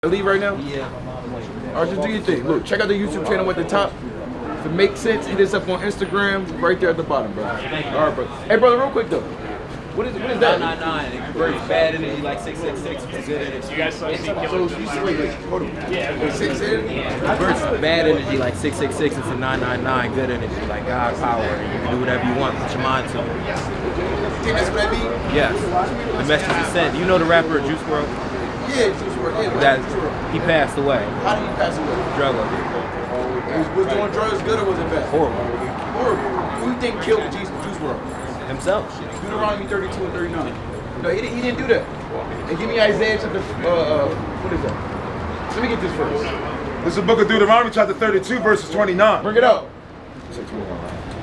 Leave right now? Yeah. Alright, just do your thing. Look, check out the YouTube channel at the top. If it makes sense, hit us up on Instagram, right there at the bottom, bro. Alright, bro. Hey, brother, real quick though. What is that? 999. It converts bad energy like 666, which is good energy. You guys saw me So, wait, hold on. Yeah. 666? Converts bad energy like 666 into 999, good energy, like God power. And you can do whatever you want, put your mind to it. You think that's what that means? Yes. The message is sent. You know the rapper Juice WRLD? Yeah, Juice WRLD. Yeah, That Juice WRLD. he passed away. How did he pass away? Drug overdose. Was doing drugs good or was it bad? Horrible. Horrible. Who do you think killed Juice WRLD? Himself. Deuteronomy 32 and 39. No, he didn't do that. And give me Isaiah chapter, what is that? Let me get this first. This is the book of Deuteronomy, chapter 32, verses 29. Bring it up.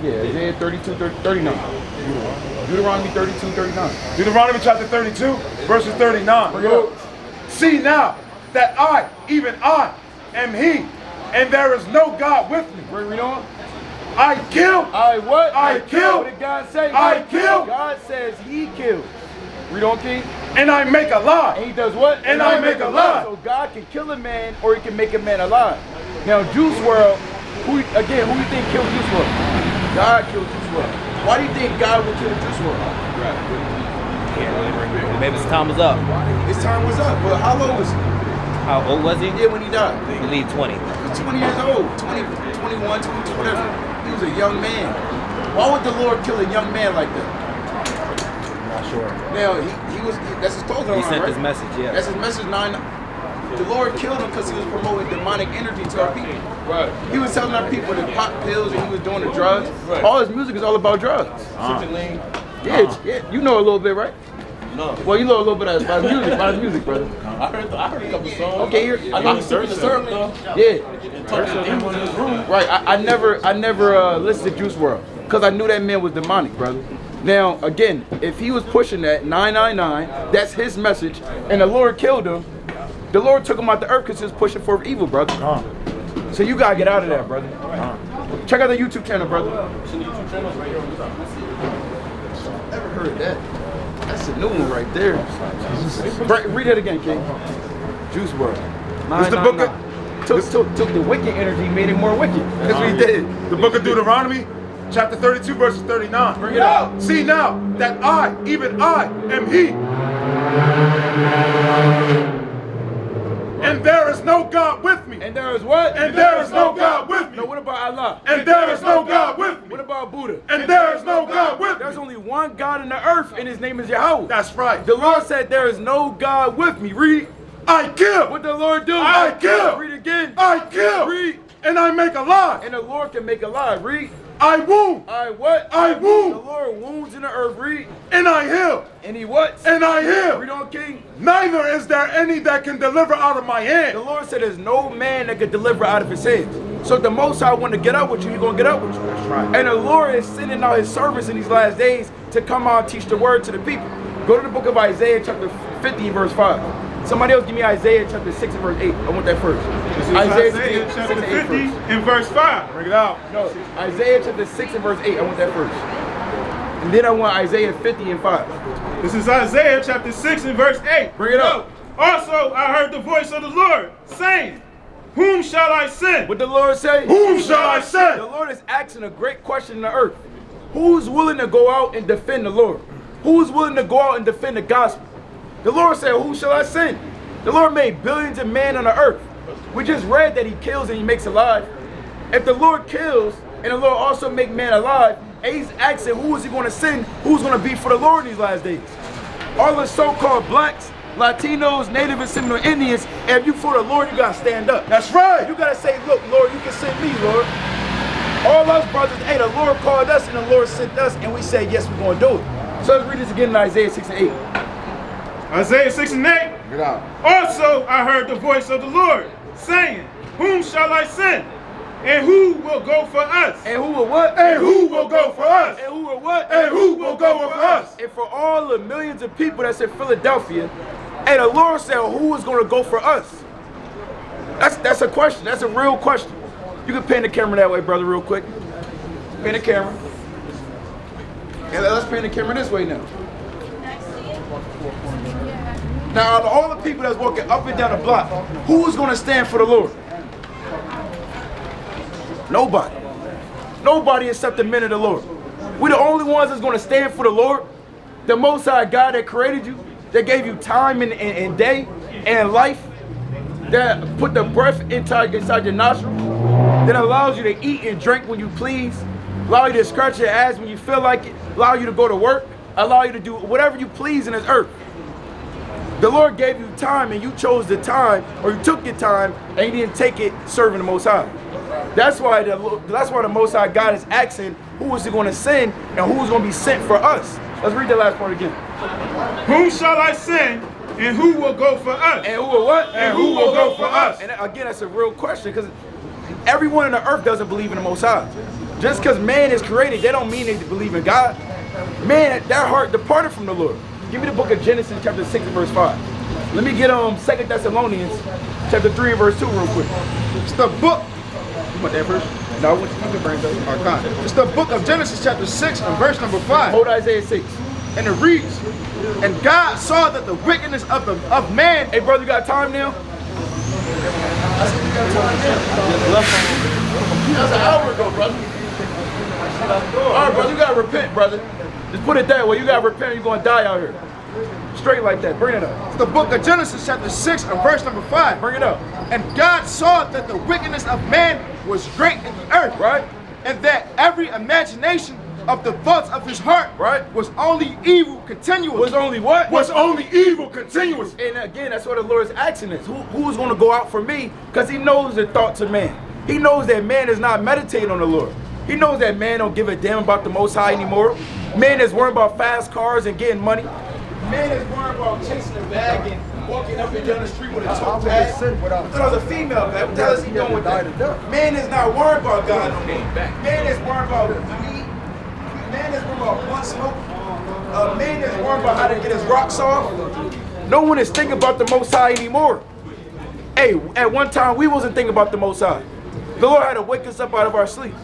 Yeah, Isaiah 32, 39. Deuteronomy 32, 39. Deuteronomy chapter 32, verses 39. Bring it up. See now that I, even I, am he, and there is no God with me. Read on. I kill. I what? I kill. What did God say? I kill. God says he kills. Read on, King. And I make alive. And he does what? And I make alive. So God can kill a man or he can make a man alive. Now Juice WRLD, who you think killed Juice WRLD? God killed Juice WRLD. Why do you think God would kill Juice WRLD? Maybe his time was up. His time was up, but how old was he? How old was he? Yeah, when he died. I believe 20. He was 20 years old, 20, 21, 22, whatever. He was a young man. Why would the Lord kill a young man like that? Not sure. Now, that's his closing line, He sent right? his message, yeah. That's his message, 9. The Lord killed him because he was promoting demonic energy to our people. Right. He was telling our people to pop pills and he was doing the drugs. Right. All his music is all about drugs. Yeah, you know a little bit, right? No. Well, you know a little bit about his music, brother. I heard a couple songs. Okay, I know he's serving the syrup though. Yeah. And talking to him in his room. Right, I never listened to Juice WRLD because I knew that man was demonic, brother. Now, again, if he was pushing that 999, that's his message, and the Lord killed him, the Lord took him out the earth because he was pushing forth evil, brother. So you gotta get out of that, brother. Check out the YouTube channel, brother. Never heard that. That's a new one right there. Read that again, King. Juice WRLD. It's the book of Took the wicked energy, made it more wicked. That's what he did. the book of Deuteronomy, chapter 32, verses 39. Bring it up. See now that I, even I, am he, and there is no God with me. And there is what? And there is no God with me. No, what about Allah? And there is no God with me. What about Buddha? And there is no God with There's me. only one God in the earth, and his name is Yahweh. That's right. The Lord said there is no God with me. Read. I kill. What the Lord do? I kill. Read again. I kill. Read. And I make alive. And the Lord can make alive. Read. I wound. I what? I The wound. Lord wounds in the earth. Read. And I heal. And he what? And I heal. Read on, King. Neither is there any that can deliver out of my The hand. Lord said there's no man that could deliver out of his hands. So if the Most High want to get up with you, he's going to get up with you. That's right. And the Lord is sending out his servants in these last days to come out and teach the word to the people. Go to the book of Isaiah chapter 50 verse 5. Somebody else give me Isaiah chapter 6 and verse 8. I want that first. This is Isaiah chapter 50 and verse 5. Bring it out. No, Isaiah chapter 6 and verse 8. I want that first. And then I want Isaiah 50 and 5. This is Isaiah chapter 6 and verse 8. Bring it up. Also, I heard the voice of the Lord saying, whom shall I send? What the Lord say? Whom shall I The send? Lord is asking a great question in the earth. Who's willing to go out and defend the Lord? Who's willing to go out and defend the gospel? The Lord said, who shall I send? The Lord made billions of men on the earth. We just read that he kills and he makes alive. If the Lord kills and the Lord also make man alive, and he's asking who is he going to send, who's going to be for the Lord in these last days? All the so-called blacks, Latinos, Native and Seminole Indians, and if you for the Lord, you got to stand up. That's right. You got to say, look, Lord, you can send me, Lord. All us brothers, hey, the Lord called us and the Lord sent us, and we say, yes, we're going to do it. So let's read this again in Isaiah 6 and 8. Isaiah 6 and 8. Bring it out. Also, I heard the voice of the Lord saying, whom shall I send? And who will go for us? And who will what? And who will go for us? And who will what? And who will go for us? And for all the millions of people that's in Philadelphia, and the Lord said, who is going to go for us? That's a question. That's a real question. You can pan the camera that way, brother, real quick. Pan the camera. And let's pan the camera this way now. Now, out of all the people that's walking up and down the block, who's going to stand for the Lord? Nobody. Nobody except the men of the Lord. We're the only ones that's going to stand for the Lord. The Most High God that created you, that gave you time and day and life, that put the breath inside your nostril, that allows you to eat and drink when you please, allow you to scratch your ass when you feel like it, allow you to go to work, allow you to do whatever you please in this earth. The Lord gave you time and you chose the time, or you took your time and you didn't take it serving the Most High. That's why the Most High God is asking who is he going to send and who is going to be sent for us. Let's read the last part again. Whom shall I send, and who will go for us? And who will what? And who will go for us? And again, that's a real question, because everyone on the earth doesn't believe in the Most High. Just because man is created, they don't mean they believe in God. Man, their heart departed from the Lord. Give me the book of Genesis chapter 6 and verse 5. Let me get 2 Thessalonians chapter 3 and verse 2 real quick. It's the book. You want that verse? No, you can bring that. It's the book of Genesis chapter 6 and verse number 5. Hold Isaiah 6. And it reads, and God saw that the wickedness of man. Hey brother, you got time now? That's an hour ago, brother. Alright brother, you gotta repent, brother. Just put it that way, you gotta repent or you're gonna die out here. Straight like that, bring it up. It's the book of Genesis chapter 6 and verse number 5. Bring it up. And God saw that the wickedness of man was great in the earth. Right? And that every imagination of the thoughts of his heart, right, was only evil continuous. Was only what? Was only evil continuous. And again, that's what the Lord is asking us. Who's going to go out for me? Because he knows the thoughts of man. He knows that man is not meditating on the Lord. He knows that man don't give a damn about the Most High anymore. Man is worried about fast cars and getting money. Man is worried about chasing a bag and walking up and down the street with a tote bag. I thought it was a female bag. What the hell is he doing with that? Man is not worried about God no more. Man is worried about weed. Man is worried about blunt smoke. Man is worried about how to get his rocks off. No one is thinking about the Most High anymore. Hey, at one time we wasn't thinking about the Most High. The Lord had to wake us up out of our sleep.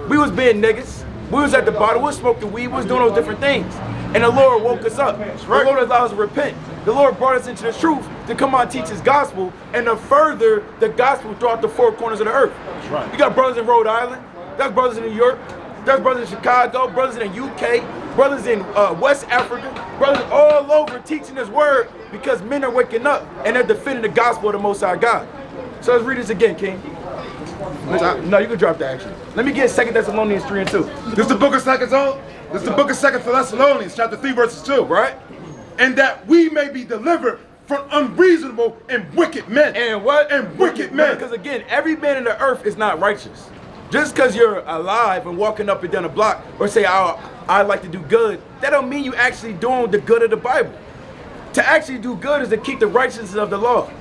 We was being niggas. We was at the bottom. We was smoking weed. We was doing those different things. And the Lord woke us up. The Lord allowed us to repent. The Lord brought us into the truth to come on and teach his gospel and to further the gospel throughout the four corners of the earth. Right. You got brothers in Rhode Island. There's brothers in New York. There's brothers in Chicago. Brothers in the UK. Brothers in West Africa. Brothers all over teaching his word because men are waking up and they're defending the gospel of the Most High God. So let's read this again, King. No, you can drop that actually. Let me get 2 Thessalonians 3 and 2. This is the book of 2 Thessalonians chapter 3 verses 2. Right? And that we may be delivered from unreasonable and wicked men. And what? And wicked men. Because again, every man in the earth is not righteous. Just because you're alive and walking up and down the block or say, I like to do good, that don't mean you actually doing the good of the Bible. To actually do good is to keep the righteousness of the law.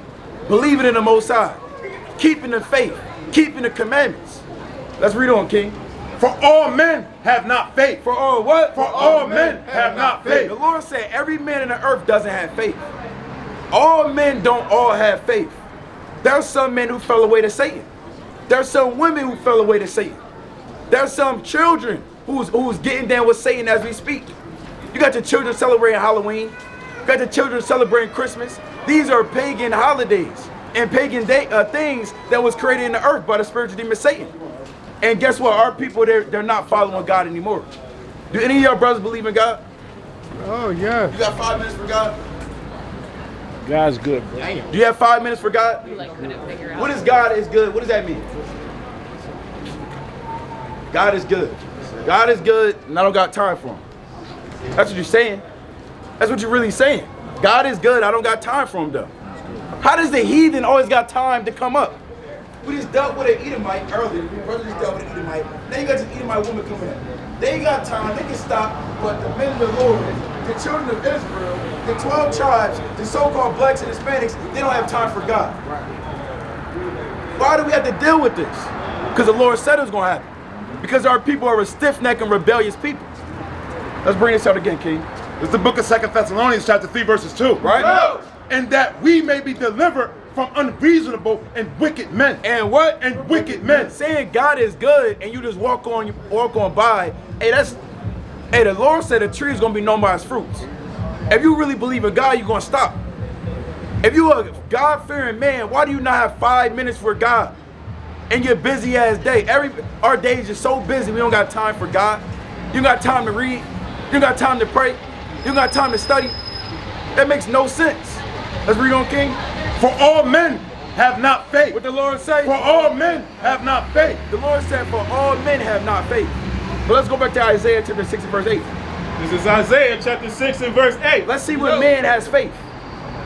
Believing in the Most High. Keeping the faith. Keeping the commandments. Let's read on, King. For all men have not faith. For all what? For all men have not faith. The Lord said every man in the earth doesn't have faith. All men don't all have faith. There's some men who fell away to Satan. There's some women who fell away to Satan. There's some children who's getting down with Satan as we speak. You got your children celebrating Halloween. You got your children celebrating Christmas. These are pagan holidays and pagan things that was created in the earth by the spiritual demon Satan. And guess what? Our people, they're not following God anymore. Do any of y'all brothers believe in God? Oh, yeah. You got 5 minutes for God? God's good, bro. Do you have 5 minutes for God? What is God is good? What does that mean? God is good. God is good, and I don't got time for him. That's what you're saying. That's what you're really saying. God is good, I don't got time for him, though. How does the heathen always got time to come up? We just dealt with an Edomite earlier. Brother just dealt with an Edomite. Then you got this Edomite woman coming in. They ain't got time, they can stop, but the men of the Lord, the children of Israel, the 12 tribes, the so-called blacks and Hispanics, they don't have time for God. Why do we have to deal with this? Because the Lord said it was going to happen. Because our people are a stiff-necked and rebellious people. Let's bring this out again, King. This is the book of 2 Thessalonians chapter 3 verses 2. Right? No. And that we may be delivered from unreasonable and wicked men. And what? And wicked men. Saying God is good and you just walk on by. Hey, the Lord said a tree is gonna be known by its fruits. If you really believe in God, you're gonna stop. If you a God-fearing man, why do you not have 5 minutes for God in your busy ass day? Our day is just so busy, we don't got time for God. You got time to read. You got time to pray. You got time to study. That makes no sense. Let's read on, King. For all men have not faith. What the Lord say? For all men have not faith. The Lord said, for all men have not faith. But let's go back to Isaiah chapter 6 and verse 8. This is Isaiah chapter 6 and verse 8. Let's see what man has faith.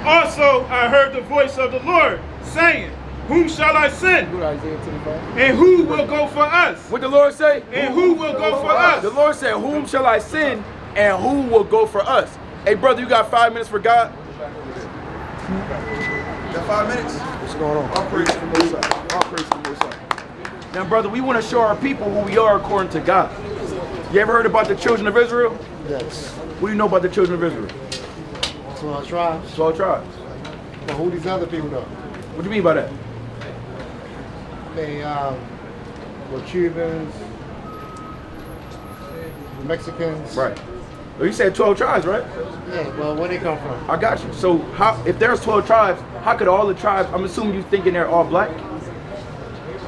Also I heard the voice of the Lord saying, whom shall I send? Go to Isaiah 25. And who will go for us? What the Lord say? And who will go for us? The Lord said, whom shall I send and who will go for us? Hey brother, you got 5 minutes for God? Got 5 minutes? What's going on? All praise to the Most High. All praise to the Most High. Now brother, we want to show our people who we are according to God. You ever heard about the children of Israel? Yes. What do you know about the children of Israel? 12 tribes. 12 tribes. Well, who these other people though? What do you mean by that? They were Cubans, Mexicans. Right. Well, you said 12 tribes, right? Yeah, well, where they come from? I got you. So how, if there's 12 tribes, how could all the tribes, I'm assuming you thinking they're all black?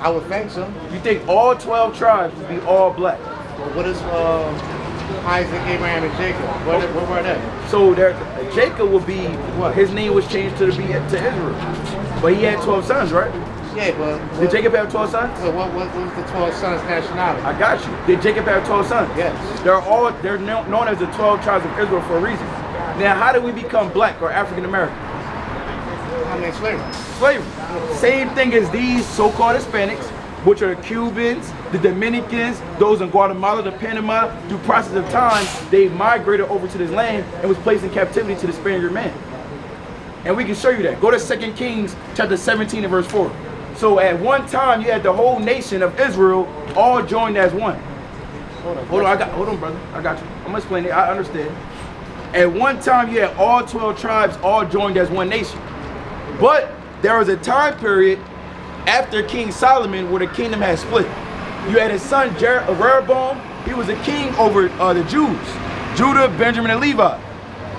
I would think so. You think all 12 tribes would be all black? But what is Isaac, Abraham, and Jacob? Where were they? So there, Jacob will be, what? His name was changed to Israel. But he had 12 sons, right? Yeah, but Did Jacob have 12 sons? So what was the 12 sons' nationality? I got you. Did Jacob have 12 sons? Yes. They're known as the 12 tribes of Israel for a reason. Now, how did we become black or African American? I mean, slavery. Slavery. Same thing as these so-called Hispanics, which are the Cubans, the Dominicans, those in Guatemala, the Panama. Through process of time, they migrated over to this land and was placed in captivity to the Spaniard man. And we can show you that. Go to 2 Kings chapter 17 and verse 4. So at one time, you had the whole nation of Israel all joined as one. Hold on, brother. I got you. I'm gonna explain it. I understand. At one time, you had all 12 tribes all joined as one nation. But there was a time period after King Solomon where the kingdom had split. You had his son Rehoboam. He was a king over the Jews, Judah, Benjamin, and Levi.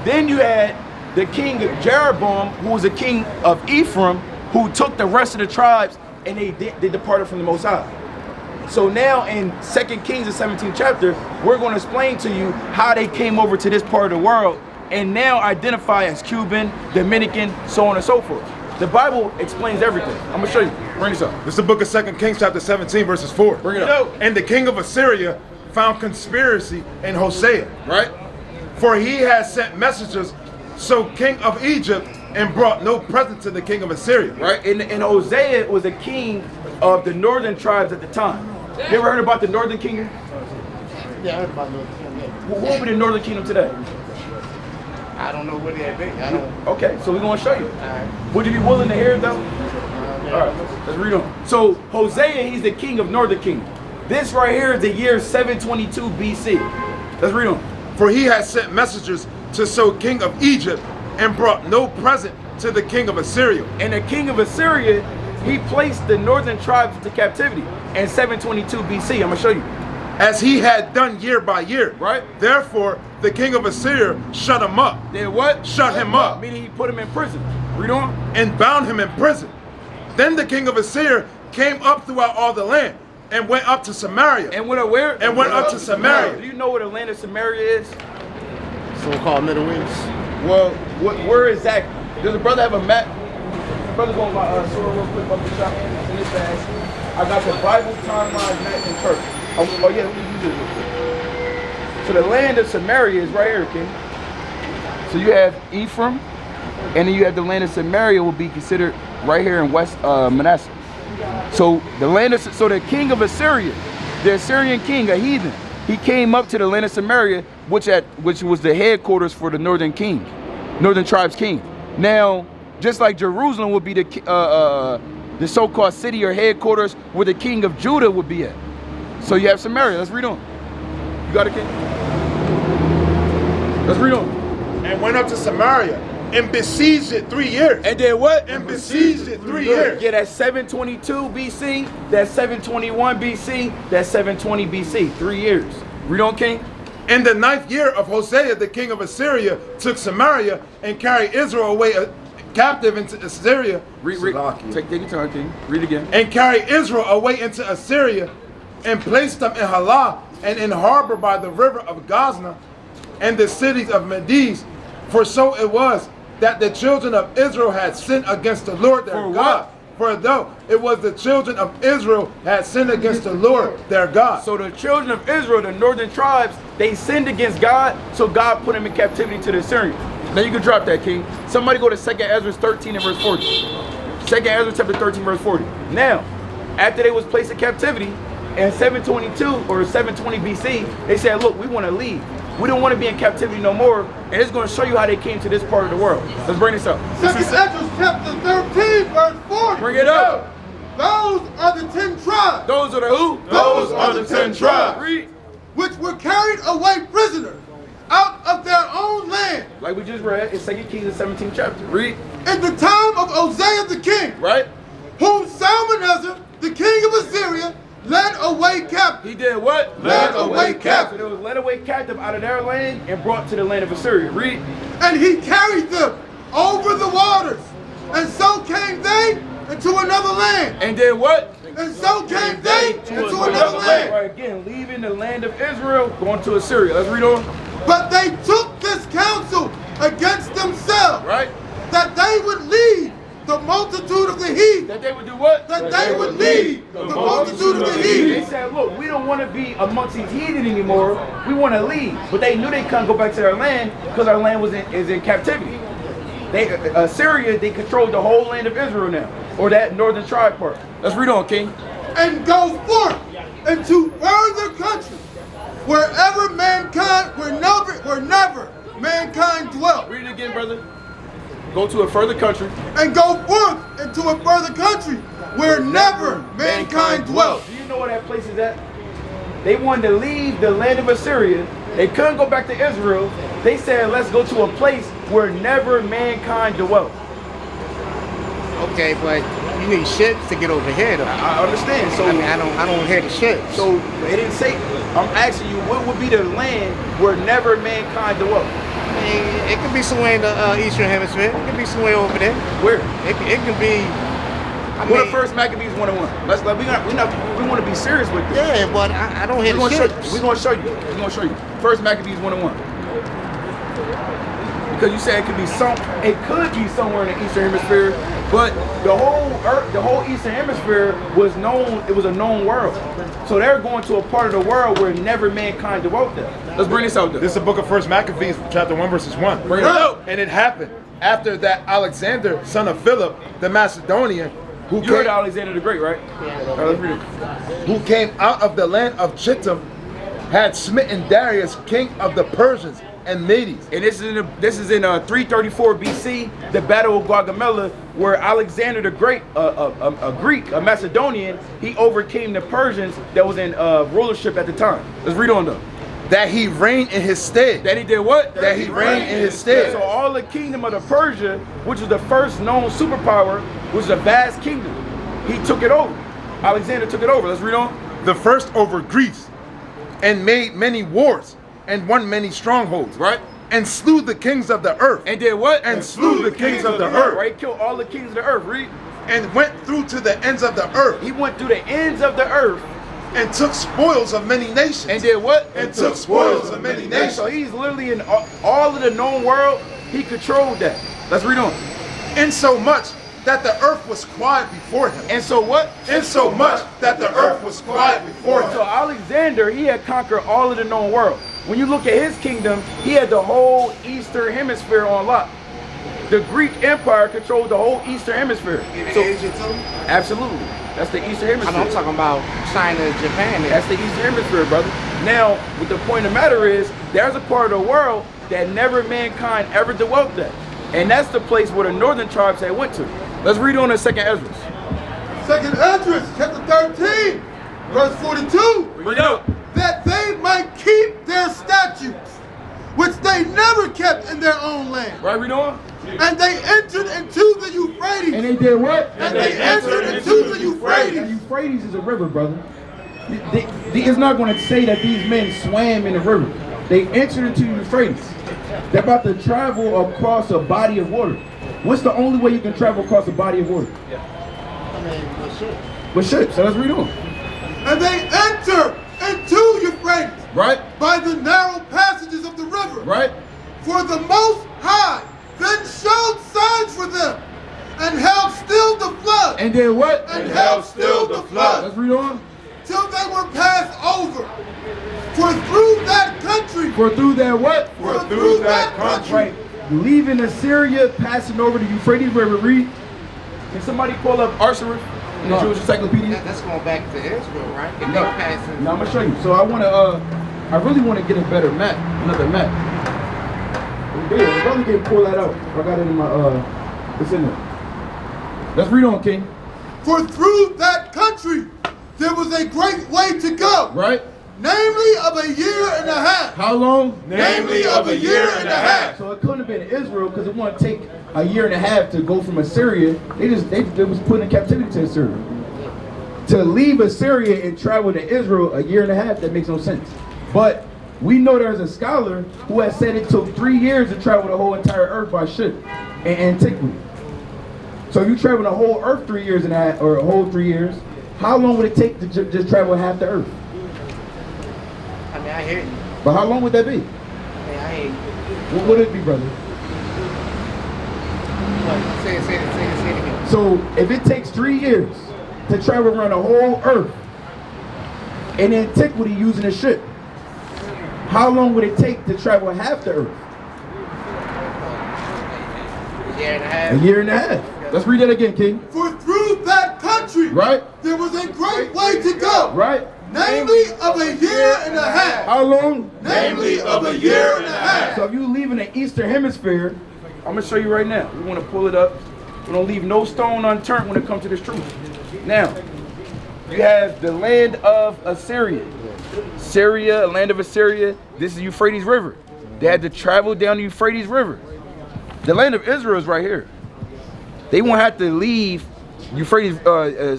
Then you had the king Jeroboam, who was a king of Ephraim, who took the rest of the tribes and they departed from the Most High. So now in 2 Kings, the 17th chapter, we're going to explain to you how they came over to this part of the world and now identify as Cuban, Dominican, so on and so forth. The Bible explains everything. I'm going to show you. Bring this up. This is the book of 2 Kings chapter 17 verses 4. Bring it up. And the king of Assyria found conspiracy in Hosea, right? For he has sent messengers, so king of Egypt, and brought no present to the king of Assyria. Right? And Hosea was a king of the northern tribes at the time. You ever heard about the northern kingdom? Yeah, I heard about Northern Kingdom. Yeah. Who will be the northern kingdom today? I don't know where they be. I don't. Okay, so we're going to show you. Alright. Would you be willing to hear it though? Yeah. All right, let's read on. So Hosea, he's the king of northern kingdom. This right here is the year 722 BC. Let's read on. For he has sent messengers to so king of Egypt, and brought no present to the king of Assyria. And the king of Assyria, he placed the northern tribes into captivity in 722 BC. I'm going to show you. As he had done year by year. Right. Therefore, the king of Assyria shut him up. Did what? Shut him up. Meaning he put him in prison. Read on. And bound him in prison. Then the king of Assyria came up throughout all the land, and went up to Samaria. And went where? And went up to Samaria. Do you know where the land of Samaria is? So-called Middle East. Well, where exactly? Does the brother have a map? Brother, go on my sword real quick up the shop. It's in this bag. I got the Bible timeline map in Turkey. Oh yeah, let me use this real quick. So the land of Samaria is right here, King. So you have Ephraim, and then you have the land of Samaria will be considered right here in West Manasseh. So the land of, so the king of Assyria, the Assyrian king, a heathen, he came up to the land of Samaria, which was the headquarters for the northern tribes king. Now, just like Jerusalem would be the so-called city or headquarters where the king of Judah would be at. So you have Samaria. Let's read on. You got it, King? Let's read on. And went up to Samaria and besieged it 3 years. And then what? And besieged it 3 years. Yeah, that's 722 BC, that's 721 BC, that's 720 BC, 3 years. Read on, King. In the 9th year of Hosea, the king of Assyria took Samaria and carried Israel away captive into Assyria. Read. Take your time, King. Read again. And carried Israel away into Assyria, and placed them in Halah, and in harbor by the river of Gazna, and the cities of Medes. For so it was that the children of Israel had sinned against the Lord their For God. For though it was the children of Israel had sinned against the Lord their God. So the children of Israel, the northern tribes, they sinned against God, so God put them in captivity to the Assyrians. Now you can drop that, King. Somebody go to 2nd Ezra 13 and verse 40. 2nd Ezra chapter 13 verse 40. Now, after they was placed in captivity, in 722 or 720 BC, they said, look, we want to leave. We don't want to be in captivity no more, and it's going to show you how they came to this part of the world. Let's bring this up. 2nd Ezra chapter 13, verse 40. Bring it up. Those are the 10 tribes. Those are the who? Those are the 10 tribes. Read. Which were carried away prisoners out of their own land. Like we just read in 2 Kings, the 17th chapter. Read. In the time of Hosea the king, Right? whom Salmanasar, the king of Assyria, led away captive. He did what? Led away captive. So they was led away captive out of their land and brought to the land of Assyria. Read. And he carried them over the waters. And so came they into another land. And did what? And so came they into another land. Right, again, leaving the land of Israel, going to Assyria. Let's read on. But they took this counsel against themselves, Right? that they would lead the multitude of the heathen. That they would do what? That they would lead the multitude of the They heathen. said, look, we don't want to be amongst these heathen anymore. We want to leave. But they knew they couldn't go back to their land because our land is in captivity. Assyria, they controlled the whole land of Israel now, or that northern tribe part. Let's read on, King. And go forth into further countries, wherever mankind, wherever mankind dwelt. Read it again, brother. Go to a further country. And go forth into a further country, where never mankind dwelt. Do you know where that place is at? They wanted to leave the land of Assyria. They couldn't go back to Israel. They said, let's go to a place where never mankind dwelt. Okay, but you need ships to get over here, though. I understand. So I mean, I don't hear the ships. So they didn't say. I'm asking you, what would be the land where never mankind dwelt? I mean, it could be somewhere in the Eastern Hemisphere. It could be somewhere over there. Where? It could be. What the first Maccabees 1:1? Let's we want to be serious with this. Yeah, but I don't hear the ships. We're gonna show you. We're gonna show you. First Maccabees 1:1. Because you said it could be somewhere in the Eastern Hemisphere, but the whole Earth, the whole Eastern Hemisphere was known. It was a known world. So they're going to a part of the world where never mankind dwelt there. Let's bring this out there. This is the book of 1 Maccabees, chapter 1, verses 1. Bring it out. And it happened after that Alexander, son of Philip, the Macedonian, You heard Alexander the Great, right? Let's read it. who came out of the land of Chittim, had smitten Darius, king of the Persians and Medes. And this is in 334 BC, the Battle of Gaugamela, where Alexander the Great, a Greek, a Macedonian, he overcame the Persians that was in rulership at the time. Let's read on though. That he reigned in his stead. That he did what? That he reigned in his stead. So all the kingdom of the Persia, which was the first known superpower, was a vast kingdom. He took it over. Alexander took it over. Let's read on. The first over Greece, and made many wars, and won many strongholds. Right? And slew the kings of the earth. And did what? And slew the kings of the earth. Right? Killed all the kings of the earth. Read. And went through to the ends of the earth. He went through the ends of the earth. And took spoils of many nations. And did what? And took spoils of many nations. So he's literally in all of the known world. He controlled that. Let's read on. Insomuch that the earth was quiet before him. And so what? Insomuch that the earth was quiet before him. So Alexander, he had conquered all of the known world. When you look at his kingdom, he had the whole Eastern Hemisphere on lock. The Greek Empire controlled the whole Eastern Hemisphere. So, Asia too? absolutely. That's the Eastern Hemisphere. I'm talking about China, Japan. That's the Eastern Hemisphere, brother. Now, what the point of the matter is, there's a part of the world that never mankind ever dwelt at. And that's the place where the northern tribes had went to. Let's read on in 2nd Ezra. 2nd Ezra, chapter 13, verse 42. Bring it up. That they might keep their statutes, which they never kept in their own land. Right, read on. And they entered into the Euphrates. And they did what? And they entered into the Euphrates. And Euphrates is a river, brother. It's not going to say that these men swam in the river. They entered into the Euphrates. They're about to travel across a body of water. What's the only way you can travel across a body of water? I mean, with ships. With ships. So let's read on. And they enter into Euphrates Right? by the narrow passages of the river. Right? For the Most High then showed signs for them, and held still the flood. And then what? And held still the flood, Let's read on. till they were passed over. For through that country, For through that what? for through that country, Right. Leaving Assyria, passing over the Euphrates River. Read. Can somebody pull up Arsaris in the Jewish Encyclopedia? That's going back to Israel, right? If No. they passing. No, I'm gonna show you. So I really want to get a better map, another map. Yeah, the brother can pull that out. I got it in my it's in there. Let's read on, King. for through that country there was a great way to go, Right? namely of a year and a half. How long? Namely of a year and a half. So it couldn't have been Israel because it wouldn't take a year and a half to go from Assyria. They was put in captivity to Assyria. To leave Assyria and travel to Israel a year and a half, that makes no sense. But we know there's a scholar who has said it took 3 years to travel the whole entire earth by ship in antiquity. So you travel the whole earth 3 years and a half, or a whole 3 years. How long would it take to just travel half the earth? I mean, I hear you. But how long would that be? I mean, I hear you. What would it be, brother? What? Say it again. So if it takes 3 years to travel around the whole earth in antiquity using a ship, how long would it take to travel half the earth? A year and a half. A year and a half. Let's read that again, King. For through that country Right? there was a great way to go, Right? namely of a year and a half. How long? Namely of a year and a half. So if you leave in the eastern hemisphere, I'm going to show you right now. We want to pull it up. We don't leave no stone unturned when it comes to this truth. Now, you have the land of Assyria. Syria, land of Assyria. This is Euphrates River. They had to travel down the Euphrates River. The land of Israel is right here. They won't have to leave Euphrates,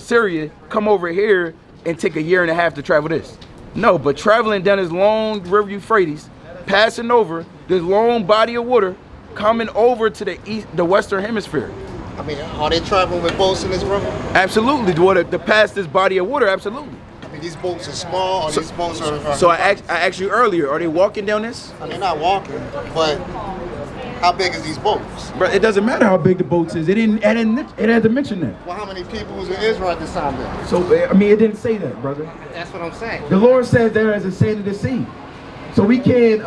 Syria, come over here and take a year and a half to travel this. No, but traveling down this long river Euphrates, passing over this long body of water, coming over to the east, the western hemisphere. I mean, are they traveling with boats in this river? Absolutely, to pass this body of water, absolutely. I mean, these boats are small, or these boats are... So I asked you earlier, are they walking down this? I mean, they're not walking, but how big is these boats? But it doesn't matter how big the boats is. It had to mention that. Well, how many people was in Israel at this time then? So I mean, it didn't say that, brother. That's what I'm saying. The Lord says there is a sand of the sea. So we can,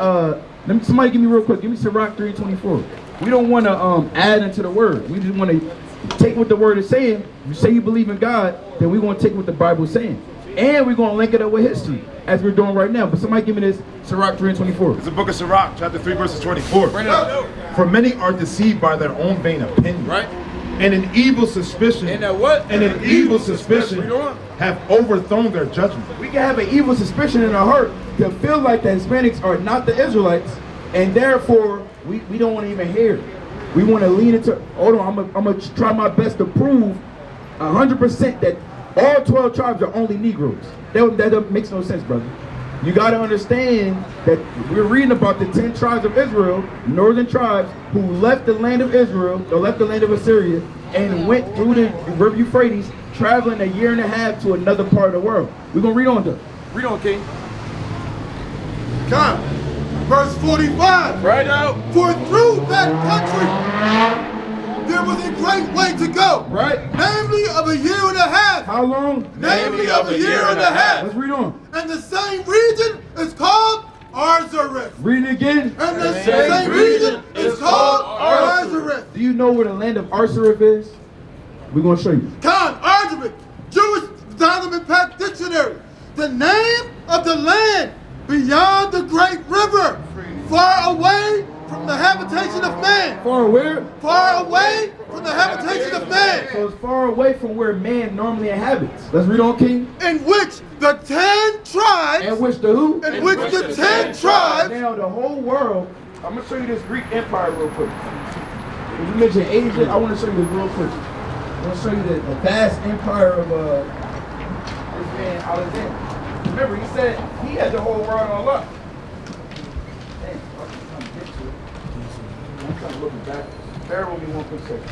somebody give me real quick, give me Sirach 3:24. We don't want to add into the word. We just want to take what the word is saying. You say you believe in God, then we're going to take what the Bible is saying. And we're going to link it up with history, as we're doing right now. But somebody give me this Sirach 3:24. It's the book of Sirach, chapter 3, verses 24. Bring it up. For many are deceived by their own vain opinion. Right? And an evil suspicion. And that what? And an evil suspicion Read on. have overthrown their judgment. We can have an evil suspicion in our heart to feel like the Hispanics are not the Israelites, and therefore we don't want to even hear. We want to lean into, hold on, I'm going to try my best to prove 100% that all 12 tribes are only Negroes. That makes no sense, brother. You got to understand that we're reading about the 10 tribes of Israel, northern tribes, who left the land of Israel, or left the land of Assyria, and went through the river Euphrates, traveling a year and a half to another part of the world. We're going to read on though. Read on, King. Come. Verse 45. Right out. For through that country there was a great way to go, Right. namely of a year and a half. How long? Namely of a year and a half. Let's read on. And the same region is called Arzareth. Read it again. And the same region is called Arzareth. Do you know where the land of Arzareth is? We're going to show you. Con, Arzareth, Jewish Solomon Pack Dictionary. The name of the land beyond the great river, far away from the habitation of man. Far where? Far away from the habitation of man. So it's far away from where man normally inhabits. Let's read on, King. In which the 10 tribes, And which the who? in which the 10 tribes, Now the whole world. I'm going to show you this Greek empire real quick. When you mention Asia, I want to show you this real quick. I want to show you the vast empire of this man Alexander. Remember, he said he had the whole world on lock. Dang, I'm trying to get to it. I'm trying to look back. bear with me one quick second.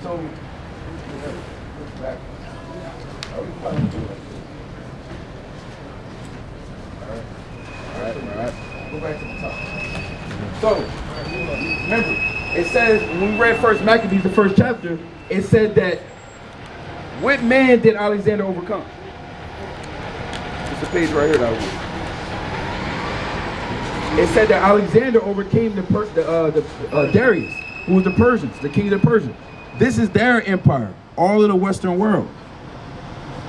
So, back. Alright. Go back to the top. So, remember, it says, when we read first Maccabees, the first chapter, it said that what man did Alexander overcome? It's the page right here that I read. It said that Alexander overcame the Darius, who was the Persians, the king of the Persians. This is their empire, all of the Western world.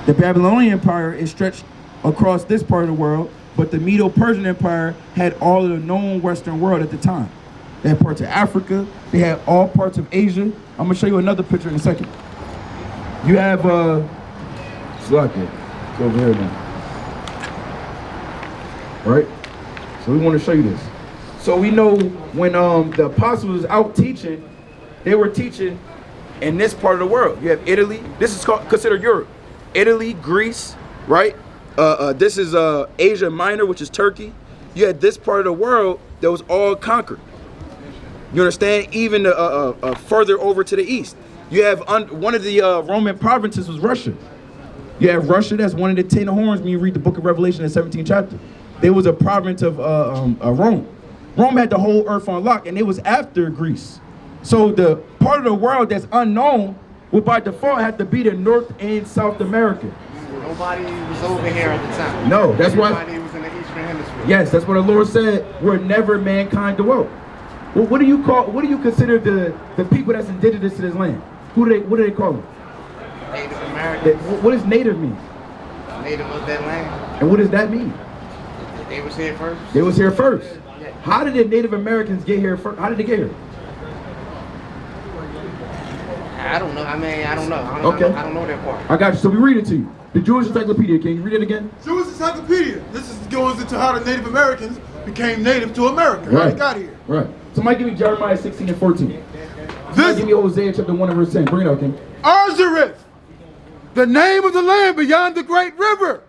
The Babylonian Empire is stretched across this part of the world, but the Medo-Persian Empire had all of the known Western world at the time. They had parts of Africa, they had all parts of Asia. I'm gonna show you another picture in a second. You have, Slovakia, it's over here now. All right? So we want to show you this. So we know when the apostles was out teaching, they were teaching in this part of the world. You have Italy. This is considered Europe. Italy, Greece, right? This is Asia Minor, which is Turkey. You had this part of the world that was all conquered. You understand? Even further over to the east. You have one of the Roman provinces was Russia. You have Russia, that's one of the 10 horns when you read the book of Revelation in the 17th chapter. There was a province of Rome. Rome had the whole earth on lock, and it was after Greece. So the part of the world that's unknown would by default have to be the North and South America. Nobody was over here at the time. No, that's why. Nobody was in the Eastern Hemisphere. Yes, that's what the Lord said. Where never mankind dwelt. Well, what do you consider the people that's indigenous to this land? What do they call them? Native Americans. What does native mean? Native of that land. And what does that mean? They was here first. They was here first. How did the Native Americans get here first? How did they get here? I don't know. I don't know. I don't know that part. I got you. So we read it to you. The Jewish Encyclopedia. Can you read it again? Jewish Encyclopedia. Goes into how the Native Americans became native to America. How they got here. Right. Somebody give me Jeremiah 16 and 14. Somebody give me Hosea chapter 1 and verse 10. Bring it out, King. Arzareth, the name of the land beyond the great river,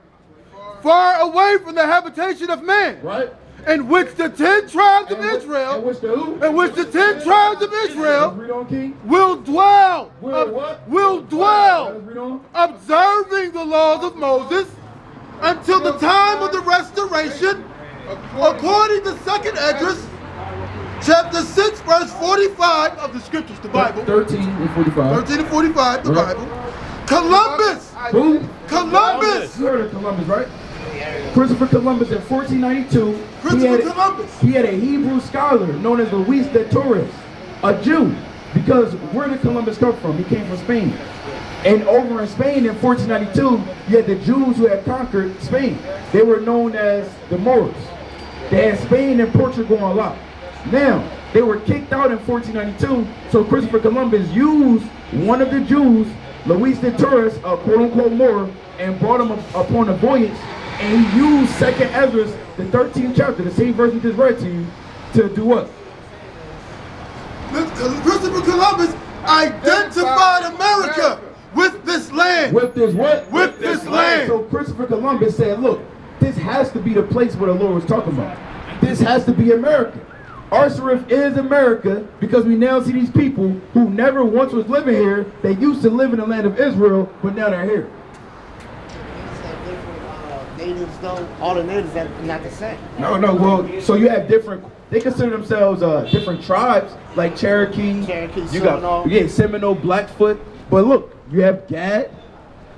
far away from the habitation of man. Right. In which the 10 tribes of Israel, in which the who? in which the 10 tribes of Israel Read on, King. will dwell, Will dwell, observing the laws of Moses until the time of the restoration, according to 2nd Esdras, chapter 6, verse 45 of the scriptures, the Bible. 13 and 45. 13 and 45, the Right. Bible. Columbus! Who? Columbus! You heard of Columbus, right? Christopher Columbus in 1492. He had a Hebrew scholar known as Luis de Torres, a Jew. Because where did Columbus come from? He came from Spain. And over in Spain in 1492, you had the Jews who had conquered Spain. They were known as the Moors. They had Spain and Portugal on lock. Now, they were kicked out in 1492, so Christopher Columbus used one of the Jews, Luis de Torres, a quote-unquote Moor, and brought him upon a voyage, and he used 2nd Esdras, the 13th chapter, the same verse we just read to you, to do what? Christopher Columbus identified America with this land. With this what? With this land. So Christopher Columbus said, look, this has to be the place where the Lord was talking about. This has to be America. Arzareth is America because we now see these people who never once was living here. They used to live in the land of Israel, but now they're here. Natives though, all the natives are not the same. No, well, so you have different, they consider themselves different tribes, like Cherokee, Seminole. Seminole, Blackfoot. But look, you have Gad.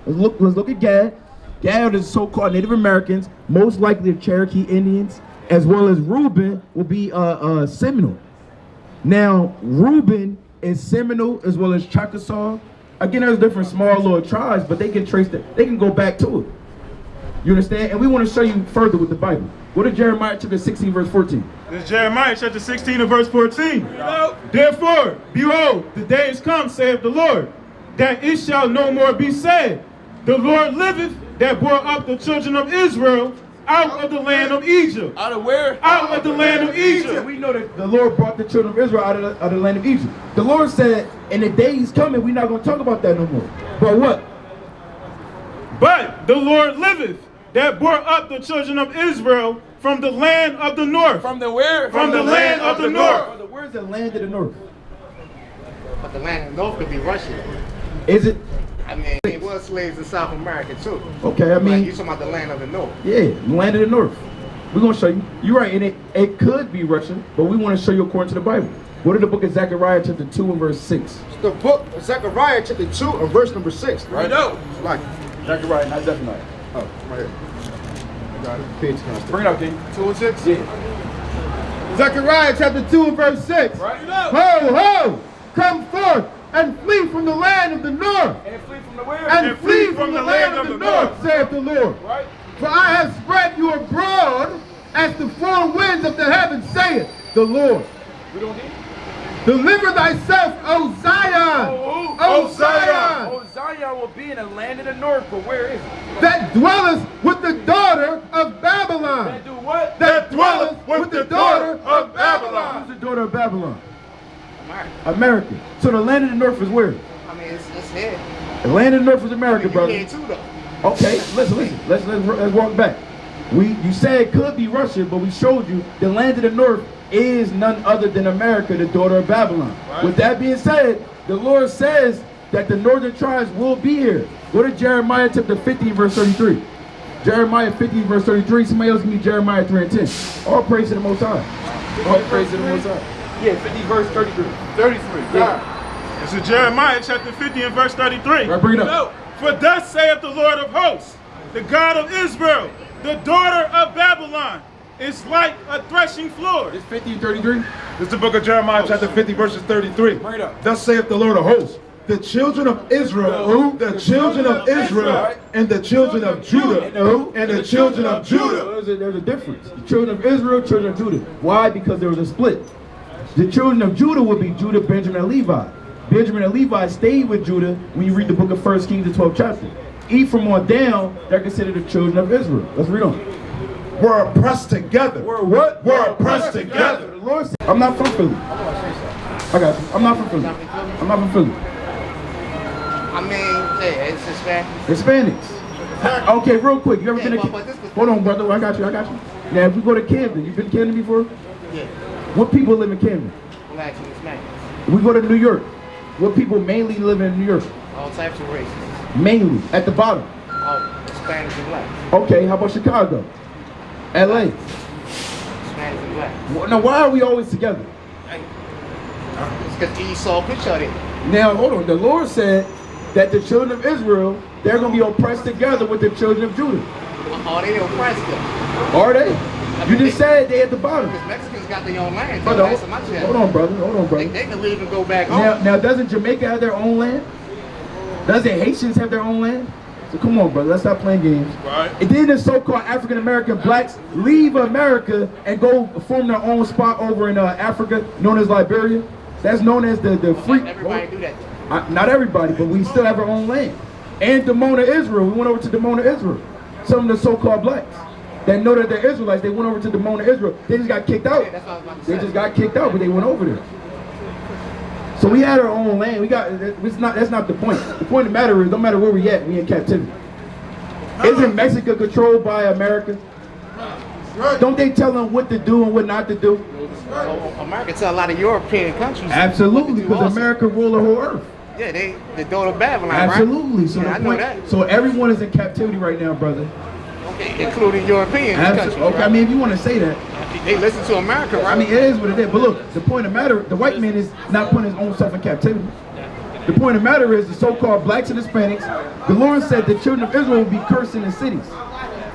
Let's look at Gad. Gad is so-called Native Americans, most likely the Cherokee Indians, as well as Reuben will be Seminole. Now, Reuben is Seminole as well as Chickasaw. Again, there's different small little tribes, but they can trace that. They can go back to it. You understand? And we want to show you further with the Bible. Go to Jeremiah chapter 16, verse 14. This is Jeremiah chapter 16 and verse 14. Therefore, behold, the day is come, saith the Lord, that it shall no more be said, the Lord liveth, that brought up the children of Israel out of the land of Egypt. Out of where? Out of the land of Egypt. We know that the Lord brought the children of Israel out of the land of Egypt. The Lord said, in the days coming, we're not going to talk about that no more. But what? But the Lord liveth, that brought up the children of Israel from the land of the north. From the where? From the land of the north. Where's the land of the north? But the land of the north could be Russia. Is it? I mean, it was slaves in South America too. Okay, I mean, you talking about the land of the north. yeah, the land of the north. We're going to show you. You're right, and it could be Russian, but we want to show you according to the Bible. Go to the book of Zechariah chapter 2 and verse 6. The book of Zechariah chapter 2 and verse number 6. Right now. Like Zechariah, not Zephaniah. oh, right here. Got it. Page constant. Bring it out, King. 2 and 6? Yeah. Zechariah chapter 2 and verse 6. Right. Ho, ho! Come forth and flee from the land of the north. And flee from the where? And flee from the land of the north, saith the Lord. Right. For I have spread you abroad as the four winds of the heavens, saith the Lord. We don't need. Deliver thyself, O Zion! O Zion! Oh, Zion will be in the land of the north, but where is it? That dwelleth with the daughter of Babylon. That do what? That dwelleth with the daughter of Babylon. Who's the daughter of Babylon? America. America. So the land of the north is where? I mean, it's here. The land of the north is America, brother. Here too, though. Okay, listen. Let's walk back. You said it could be Russia, but we showed you the land of the north is none other than America, the daughter of Babylon. Right. With that being said, the Lord says that the northern tribes will be here. Go to Jeremiah chapter 50 verse 33. Jeremiah 50 verse 33. Somebody else give me Jeremiah 3 and 10. All praise to the Most High. All praise to the Most High. Yeah, 50 verse 33. 33. Yeah. This is Jeremiah chapter 50 and verse 33. Right, bring it up. For thus saith the Lord of hosts, the God of Israel, the daughter of Babylon, is like a threshing floor. It's 50 and 33. This is the book of Jeremiah chapter 50 verses 33. Bring it up. Thus saith the Lord of hosts, the children of Israel, the children of Israel, and the children of Judah, and the children of Judah. There's a difference. The children of Israel, children of Judah. Why? Because there was a split. The children of Judah would be Judah, Benjamin, and Levi. Benjamin and Levi stayed with Judah when you read the book of 1 Kings, the 12th chapter. Ephraim on down, they're considered the children of Israel. Let's read on. Were oppressed together. Were what? Were oppressed together. The Lord said, I'm not from Philly. I got you. I'm not from Philly. I'm not from Philly. I mean, yeah, it's Hispanic. Hispanics. Okay, real quick. You ever been to Camden? Hold on, brother. I got you. Now, if we go to Camden, you been to Camden before? Yeah. What people live in Camden? Blacks and Hispanics. We go to New York. What people mainly live in New York? All types of races. Mainly, at the bottom. Oh, Hispanics and blacks. Okay, how about Chicago? LA? Hispanics and blacks. Well, now, why are we always together? It's because Esau put y'all there. Now, hold on. The Lord said that the children of Israel, they're going to be oppressed together with the children of Judah. Oh, they oppressed them. Are they? You just said they at the bottom. Because Mexicans got their own land. Hold on, brother. They can leave and go back home. Now, doesn't Jamaica have their own land? Doesn't Haitians have their own land? So come on, brother. Let's stop playing games. Right. And then the so-called African American blacks leave America and go form their own spot over in Africa, known as Liberia. That's known as the free. Not everybody do that. Not everybody, but we still have our own land. And Demona, Israel. We went over to Demona, Israel. Some of the so-called blacks that know that they're Israelites, they went over to Demona, Israel. They just got kicked out. Yeah, that's what I was about to say. They just got kicked out, but they went over there. So we had our own land. We got. That's not the point. The point of the matter is, no matter where we at, we in captivity. Isn't Mexico controlled by America? Don't they tell them what to do and what not to do? So America tell a lot of European countries. Absolutely, because America rule the whole earth. Yeah, they daughter of Babylon, Absolutely. right? So yeah, the I know point, that. so everyone is in captivity right now, brother. Okay, including European countries. Okay, right? I mean, if you want to say that. They listen to America, right? I mean, it is what it is. But look, the point of the matter, the white man is not putting his own self in captivity. The point of the matter is the so-called blacks and Hispanics. The Lord said the children of Israel will be cursed in the cities.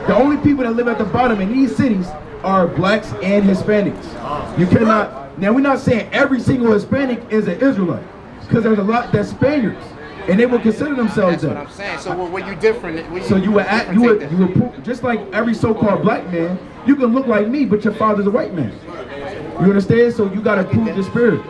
The only people that live at the bottom in these cities are blacks and Hispanics. You cannot. Now, we're not saying every single Hispanic is an Israelite, because there's a lot that's Spaniards, and they will consider themselels That's that. what I'm saying. So when you different, So you would just like every so-called black man, you can look like me, but your father's a white man. You understand? So you gotta prove the spirit.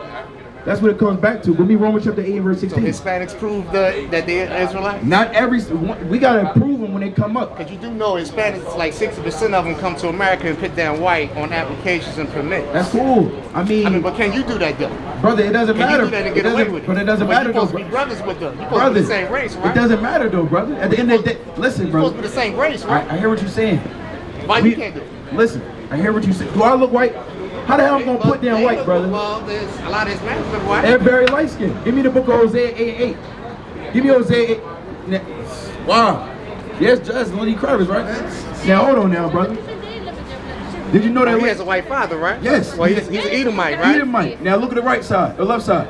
That's what it comes back to. But me, Romans chapter 8 verse 16. So Hispanics prove that they're Israelites? Not every. We gotta prove them when they come up. Because you do know Hispanics, like 60% of them come to America and put down white on applications and permits. That's cool. I mean, but can you do that though? Brother, it doesn't Can matter. you do that and get away with it? But it doesn't But matter you're though. supposed to be brothers with them. You're supposed Brother, to be the same race, right? It doesn't matter though, brother. At the end of the day, listen, You're brother. supposed to be the same race, right? I hear what you're saying. Why you can't do it? Listen, I hear what you say. Do I look white? How the hell I'm gonna put down white, brother? Well, there's a lot of Hispanics look white. They're very light skinned. Give me the book of Hosea 8:8. Give me Hosea 8. Wow. Yes, that's Lenny Kravitz, right? Now hold on now, brother. Did you know that He has a white father, right? Yes. Well, he's an Edomite, right? Edomite. Now look at the right side, the left side.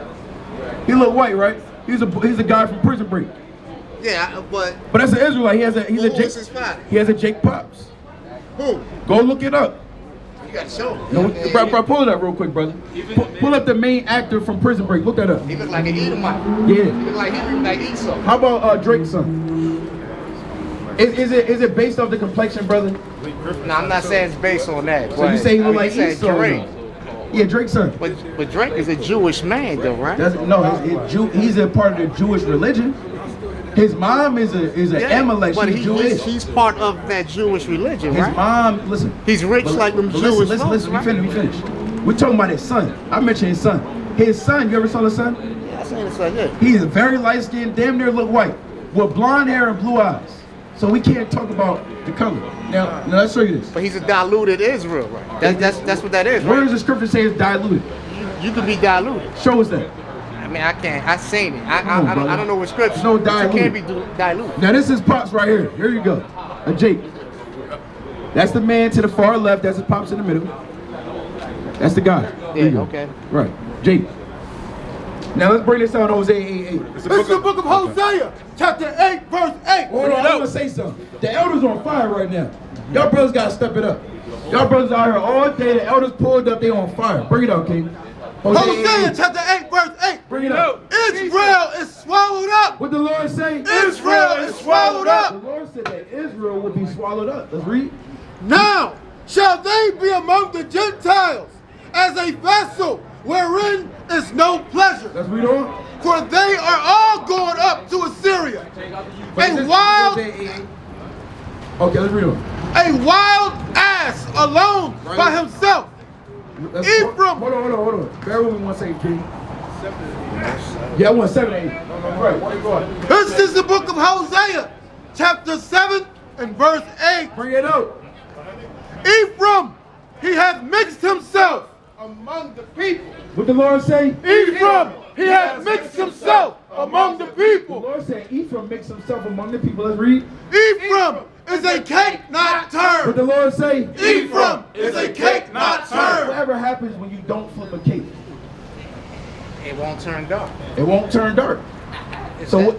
He look white, right? He's a guy from Prison Break. Yeah, but But that's an Israelite. He's a who Jake. is his father? He has a Jake Pops. Who? Go look it up. You got to show him. No, bro, pull it up real quick, brother. Pull up the main actor from Prison Break. Look that up. He look like an Edomite. Yeah. He look like Esau. How about Drake's son? Is it based off the complexion, brother? No, I'm not saying it's based on that. So you say he look like said Esau? Drake. Yeah, Drake's son. But Drake is a Jewish man, though, right? He's a part of the Jewish religion. His mom is an Amalek. But She's Jewish. he's part of that Jewish religion, His right? mom, listen. He's rich like them Jewish Listen, folks, we right? finished. We're talking about his son. I mentioned his son. His son, you ever saw the son? Yeah, I seen it's like this. He's very light skinned, damn near look white, with blonde hair and blue eyes. So we can't talk about the color. Now let's show you this. But he's a diluted Israel, right? That's what that is, Where right? does the scripture say it's diluted? You can be diluted. Show us that. I mean, I can't. I seen it. I brother. don't know what scripture. No but you can't be diluted. diluted. Now this is Pops right here. Here you go. A Jake. That's the man to the far left. That's his Pops in the middle. That's the guy. There you go. Okay. Right. Jake. Now let's bring this out on Hosea 8:8. This is the book of Hosea, chapter 8, verse 8. Hold on, I'm gonna say something. The elders on fire right now. Y'all brothers gotta step it up. Y'all brothers out here all day. The elders pulled up. They on fire. Bring it out, King. Hosea, chapter 8, verse 8. Bring it out. Israel is swallowed up. What the Lord say? Israel is swallowed The up. Lord said that Israel would be swallowed up. Let's read. Now shall they be among the Gentiles as a vessel wherein is no pleasure. Let's read on. For they are all going up to Assyria. Okay, let's read on. A wild ass alone by himself. Ephraim. Hold on. Bear with me 1 second, King. Yeah, I want 7 8. Right. Go on. This is the book of Hosea, chapter 7 and verse 8. Bring it out. Ephraim, he hath mixed himself among the people. What the Lord say? Ephraim, he hath mixed himself among the The people. Lord said Ephraim mixed himself among the people. Let's read. Ephraim is a cake not What the turned. Lord say? Ephraim is a cake not turned. Whatever happens when you don't flip a cake, It won't turn dark. it won't turn dark. So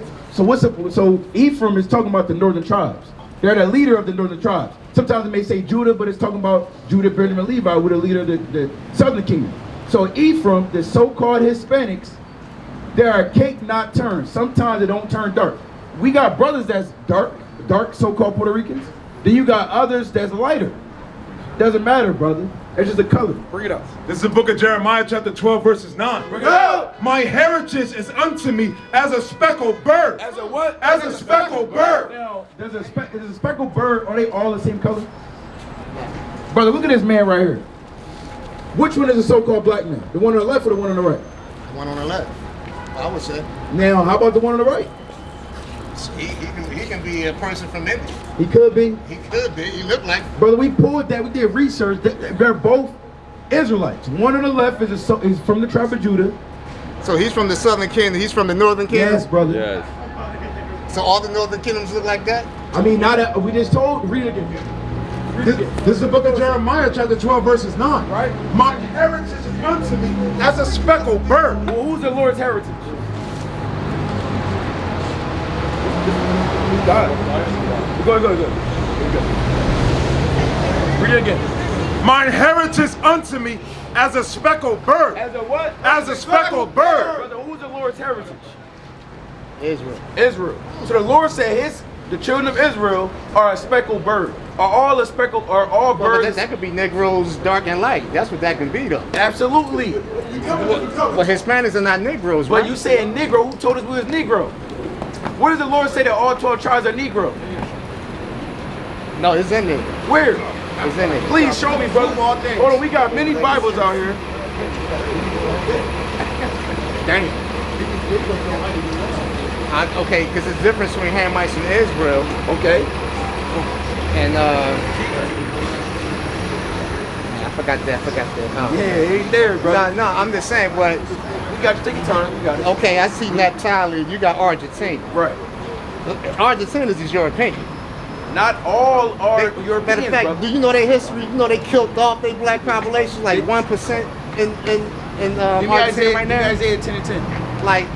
Ephraim is talking about the northern tribes. They're the leader of the northern tribes. Sometimes it may say Judah, but it's talking about Judah, Benjamin, Levi, with the leader of the southern kingdom. So Ephraim, the so-called Hispanics, they are cake not turned. Sometimes it don't turn dark. We got brothers that's dark so-called Puerto Ricans. Then you got others that's lighter. Doesn't matter, brother. It's just a color. Bring it up. This is the book of Jeremiah, chapter 12, verses 9. Bring it up. My heritage is unto me as a speckled bird. As a what? As a speckled bird. Now, there's a speckled bird. Are they all the same color? Brother, look at this man right here. Which one is a so-called black man? The one on the left or the one on the right? One on the left, I would say. Now, how about the one on the right? He can be a person from India. He could be. He could be. He look like. Brother, we pulled that. We did research. They're both Israelites. One on the left is from the tribe of Judah. So he's from the southern kingdom. He's from the northern kingdom. Yes, brother. Yes. So all the northern kingdoms look like that. I mean, we just told. Read it again. This is the book of Jeremiah, chapter 12, verses 9. Right. My heritage is unto me as a speckled bird. Well, who's the Lord's heritage? God. Go. Read it again. My heritage unto me as a speckled bird. As a what? As a speckled bird. Brother, who's the Lord's heritage? Israel. Israel. So the Lord said the children of Israel are a speckled bird. Are all a speckled? Are all Well, birds? that could be Negroes, dark and light. That's what that can be, though. Absolutely. Well, Hispanics are not Negroes, But right? you saying Negro? Who told us we was Negro? Where does the Lord say that all 12 tribes are Negro? No, it's in there. Where? It's in there. Please show me, brother. Hold on, we got many Bibles out here. Dang. Okay, because there's a difference between Hamites and Israel. Okay. And I forgot that. Yeah, it ain't there, bro. No, I'm just saying, but You got to take your time. You got it. okay, I see Naphtali, you got Argentina. Right. Argentina's is European. Not all are Matter Europeans, of fact, bro. do you know their history? You know they killed off their black population, like 1% in Give me Argentina Isaiah, right give me now. Isaiah 10 and 10. Like,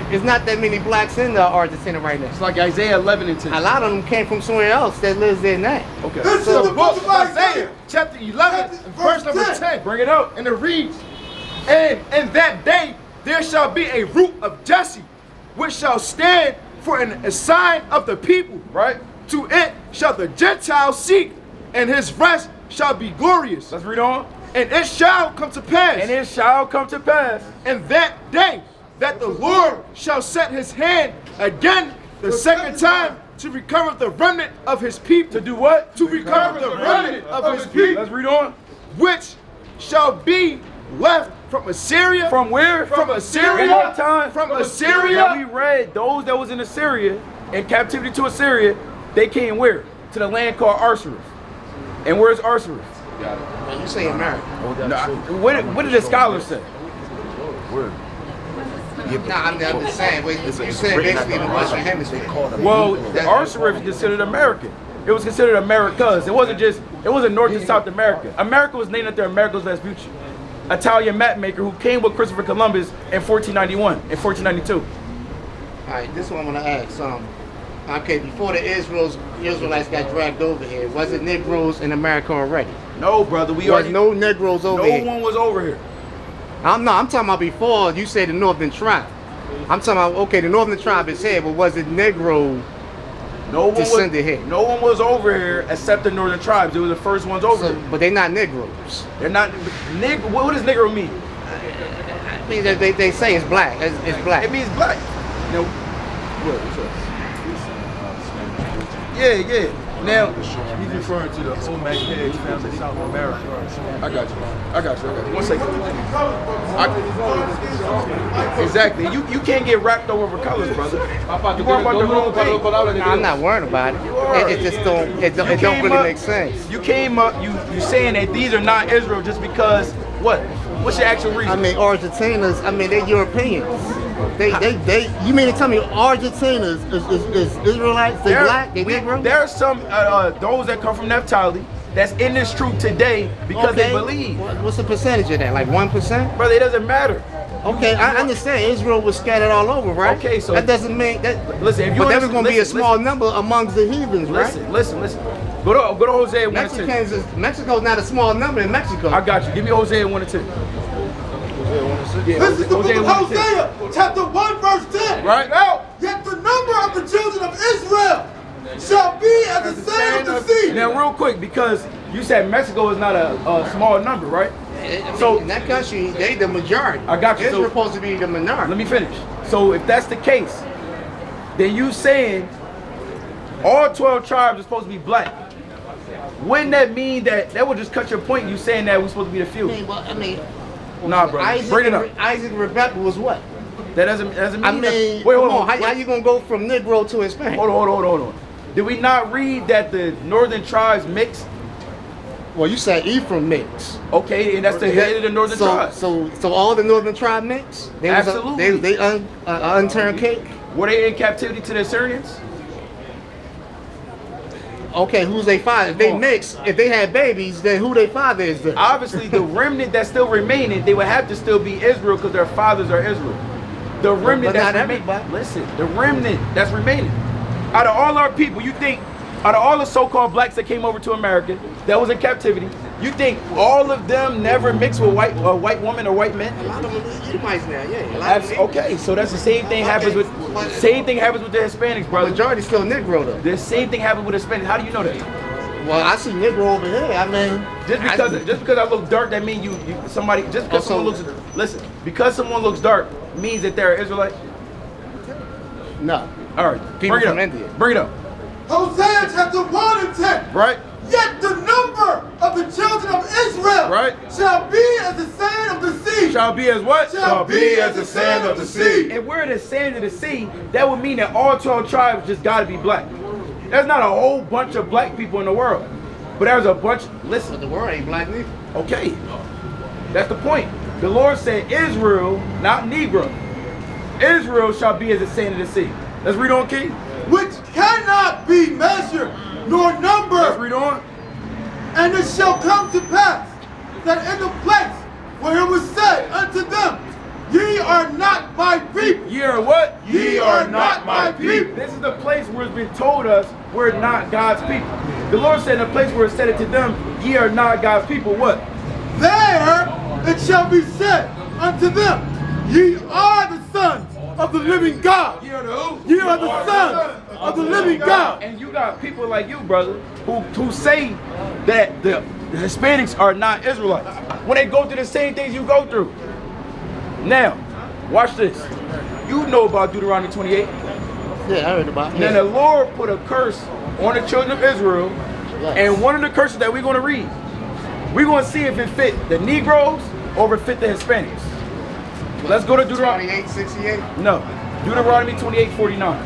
there's not that many blacks in Argentina right now. It's like Isaiah 11 and 10. A lot of them came from somewhere else that lives there now. Okay. This So, is the book of Isaiah, chapter 11, verse number 10. Bring it up. And it reads, and in that day there shall be a root of Jesse, which shall stand for a sign of the people. Right? To it shall the Gentiles seek, and his rest shall be glorious. Let's read on. And it shall come to pass And it shall come to pass. in that day that the Lord shall set his hand again the second time to recover the remnant of his people. To do what? To recover the remnant of his people, Let's read on. which shall be left from Assyria. From where? From Assyria. One more time. From That Assyria. we read, those that was in Assyria, in captivity to Assyria, they came where? To the land called Arsareth. And where's Arsareth? Man, you say America. What did the scholars say? Nah, I'm just saying. You said basically the Western Hemisphere. Well, Arsareth is considered American. It was considered Americas. It wasn't North and South America. America was named after Amerigo's Vespucci, Italian map maker who came with Christopher Columbus in 1491 and 1492. All right, this one I'm gonna ask. Okay, before the Israelites got dragged over here, was it Negroes in America already? No, brother, we Was already no Negroes over here? no one was over here. I'm talking about before you said the Northern Tribe. I'm talking about, okay, the Northern Tribe is here, but was it Negro No one descended here? No one was over here except the northern tribes. They were the first ones over So, here. but they're not Negroes. They're not what does Negro mean? I mean, they say it's black. It's black. It means black. No. Yeah. Now, He's referring to the Olmec pigs found in South America. I got you. 1 second. Exactly. You can't get wrapped over colors, brother. You worry about the wrong thing. I'm not worried about it. It just don't. It don't came really up- make sense. You came up. You saying that these are not Israel just because what? What's your actual reason? I mean, Argentina's. I mean, they're Europeans. They. You mean to tell me Argentina's is Israelites? They black? They Negro? There are some those that come from Naphtali that's in this truth today because they believe. What's the percentage of that? Like 1%? Brother, it doesn't matter. Okay, I understand Israel was scattered all over, right? Okay, so that doesn't mean that. Listen, if you but there was understand- going to be a listen, small number amongst the heathens, right? Listen. Go to Hosea 1 and 10. Mexico's not a small number in Mexico. I got you. Give me Hosea 1 and 10. Yeah, This is the book of 1 and 10. Hosea, chapter 1, verse 10. Right now. Yet the number of the children of Israel shall be as the sand of the sea. Now, real quick, because you said Mexico is not a small number, right? So in that country, they the majority. I got you. Israel So- supposed to be the minority. let me finish. So if that's the case, then you saying all 12 tribes are supposed to be black. Wouldn't that mean that would just cut your point? You saying that we're supposed to be the few? I mean, Nah, bro. Bring it up. Isaac and Rebecca was what? That doesn't mean. I mean, wait, come hold on. on. How you gonna go from Negro to Hispanic? Hold on. Did we not read that the northern tribes mixed? Well, you said Ephraim mix. Okay, and that's the head of the northern tribes. So all the northern tribe mix? Absolutely. They unturned cake? Were they in captivity to the Assyrians? Okay, who's they father? If they mix, if they had babies, then who their father is then? Obviously, the remnant that's still remaining, they would have to still be Israel because their fathers are Israel. The remnant But not that's remaining. everybody. Listen, the remnant that's remaining. Out of all our people, you think, out of all the so-called blacks that came over to America, that was in captivity, you think all of them never mixed with a white woman or white men? A lot of them are Edomites now, yeah. A lot of them Okay, so that's the same thing happens with the Hispanics, brother. majority still Negro though. The same thing happened with Hispanics. How do you know that? Well, I see Negro over here. I mean, Just because I look dark, that means you somebody. Just because someone looks because someone looks dark means that they're Israelite. no. All right, People bring it from up. India. Bring it up. Hosea chapter 1 and 10. Right. Yet the number of the children of Israel Right. shall be as the sand of the sea. Shall be as what? Shall be as the sand of the sea. And we're the sand of the sea. That would mean that all 12 tribes just got to be black. There's not a whole bunch of black people in the world. But there's a bunch, But listen, the world ain't black neither. okay. That's the point. The Lord said Israel, not Negro. Israel shall be as the sand of the sea. Let's read on, King. which cannot be measured nor Let's numbered. read on. And it shall come to pass that in the place where it was said unto them, ye are not my people. Ye are what? Ye are not my people. This is the place where it's been told us we're not God's people. The Lord said in the place where it said it to them, ye are not God's people, what? There it shall be said unto them, ye are the sons of the living God. Ye are the who? Ye are the sons of the living God. And you got people like you, brother, who say that the Hispanics are not Israelites when they go through the same things you go through. Now, watch this. You know about Deuteronomy 28. Yeah, I heard about it. Then the Lord put a curse on the children of Israel, Yes. and one of the curses that we're going to read, we're going to see if it fit the Negroes or if it fit the Hispanics. Let's go to Deuteronomy. 28:68. No, Deuteronomy 28:49.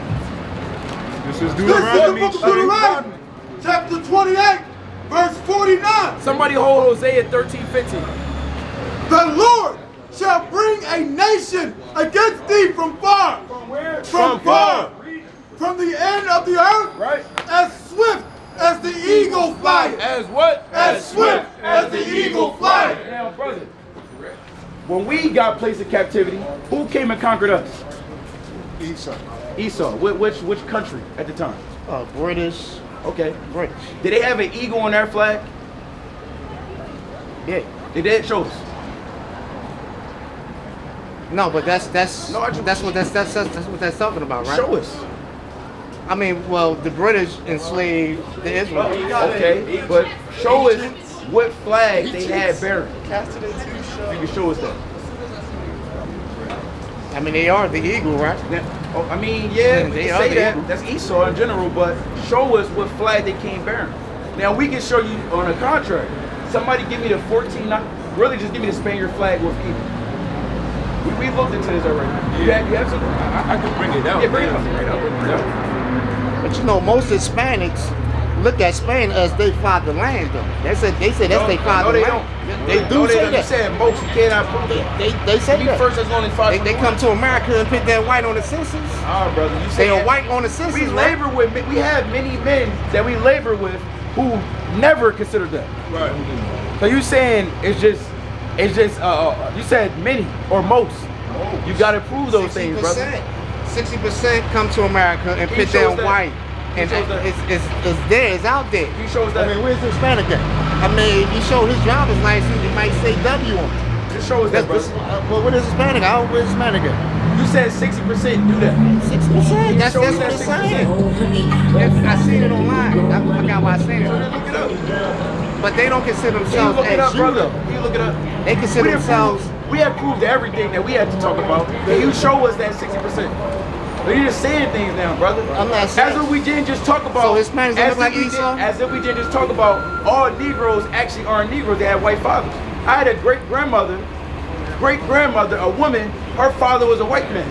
This is This is the Deuteronomy. book of Deuteronomy, chapter 28, verse 49. Somebody hold Hosea 13:15. The Lord shall bring a nation against thee from far. From where? From far. From the end of the earth. Right. As swift as the eagle flieth. As what? As swift as the eagle flieth. Now, brother, when we got placed in captivity, who came and conquered us? Esau. Esau. Which country at the time? British. Okay. British. Did they have an eagle on their flag? Yeah. They did. Show us. No, but that's No, I just- what that's talking about, right? Show us. I mean, well, the British enslaved the Israelites. Okay, but show us what flag they had bearing. You can show us that. I mean, they are the eagle, right? I mean, yeah, we They can are say the that. eagle. That's Esau in general, but show us what flag they came bearing. Now, we can show you on the contrary. Somebody give me the 14, really just give me the Spaniard flag with eagle. We looked into this already. You have something? I can bring it out. Yeah, bring it up. But you know, most Hispanics look at Spain as they fatherland, though. They say that's their No, fatherland. they don't. They do No, say don't. You that. said most. You cannot prove that. They say Be that. first as only five. They come to America and put that white on the census. Ah, brother, you They say are white on the census, We right? labor with. We have many men that we labor with who never considered that. Right. So you saying it's just you said many or most. You gotta prove those things, brother. 60% come to America and He put shows that that. white. He And shows that. it's there, it's out there. He shows I that. mean, where's the Hispanic at? I mean, if you show his driver's license, you might say W on it. Just show us that, brother. Well, what is Hispanic? I don't know where's Hispanic at. You said 60% do that. 60%. That's Show what us that it's 60%. saying. I seen it online. I forgot why I seen it. Look it up. But they don't consider Can you themselves look it as up, brother? Judah. Can you look it up? They consider We done themselves. we have proved everything that we had to talk about. Can you show us that 60%? But you're just saying things now, brother. I'm not saying- As if we didn't just talk about. So Hispanics don't as look like if we Esau? As if we didn't just talk about all Negroes actually aren't Negroes. They have white fathers. I had a great grandmother, a woman. Her father was a white man.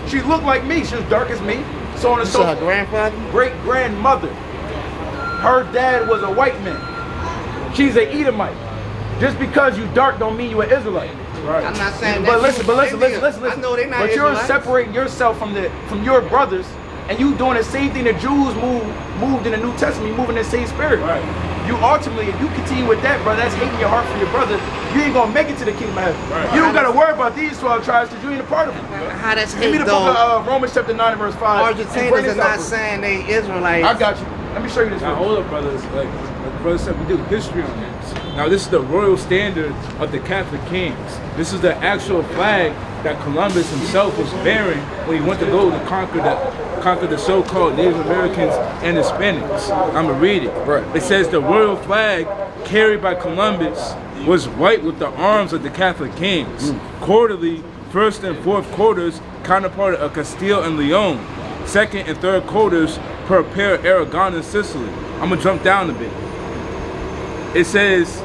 She looked like me. She was dark as me. So on and You so saw her forth. grandfather? Great grandmother. Her dad was a white man. She's an Edomite. Just because you dark don't mean you're an Israelite. Right. I'm not saying But that. listen. I know they're not But you're Israelites. separating yourself from your brothers, and you doing the same thing the Jews moved in the New Testament. You moving the same spirit. Right. You ultimately, if you continue with that, brother, that's hating your heart for your brother. You ain't gonna make it to the kingdom of heaven. Right. You don't gotta worry about these 12 tribes because you ain't a part of them. How that's Give me hate the book though. of Romans chapter 9 and verse 5. and bring Argentinians this are out not for me. saying they Israelites. I got you. Let me show you this. Now, verse. hold up, brothers. Like the brother said, we do history on this. Now, this is the royal standard of the Catholic kings. This is the actual flag that Columbus himself was bearing when he went to go to conquer the so-called Native Americans and Hispanics. I'm gonna read it. Right. It says the royal flag carried by Columbus was white with the arms of the Catholic kings. Quarterly, first and fourth quarters, counterpart of Castile and Leon. Second and third quarters per pair of Aragon and Sicily. I'm gonna jump down a bit. It says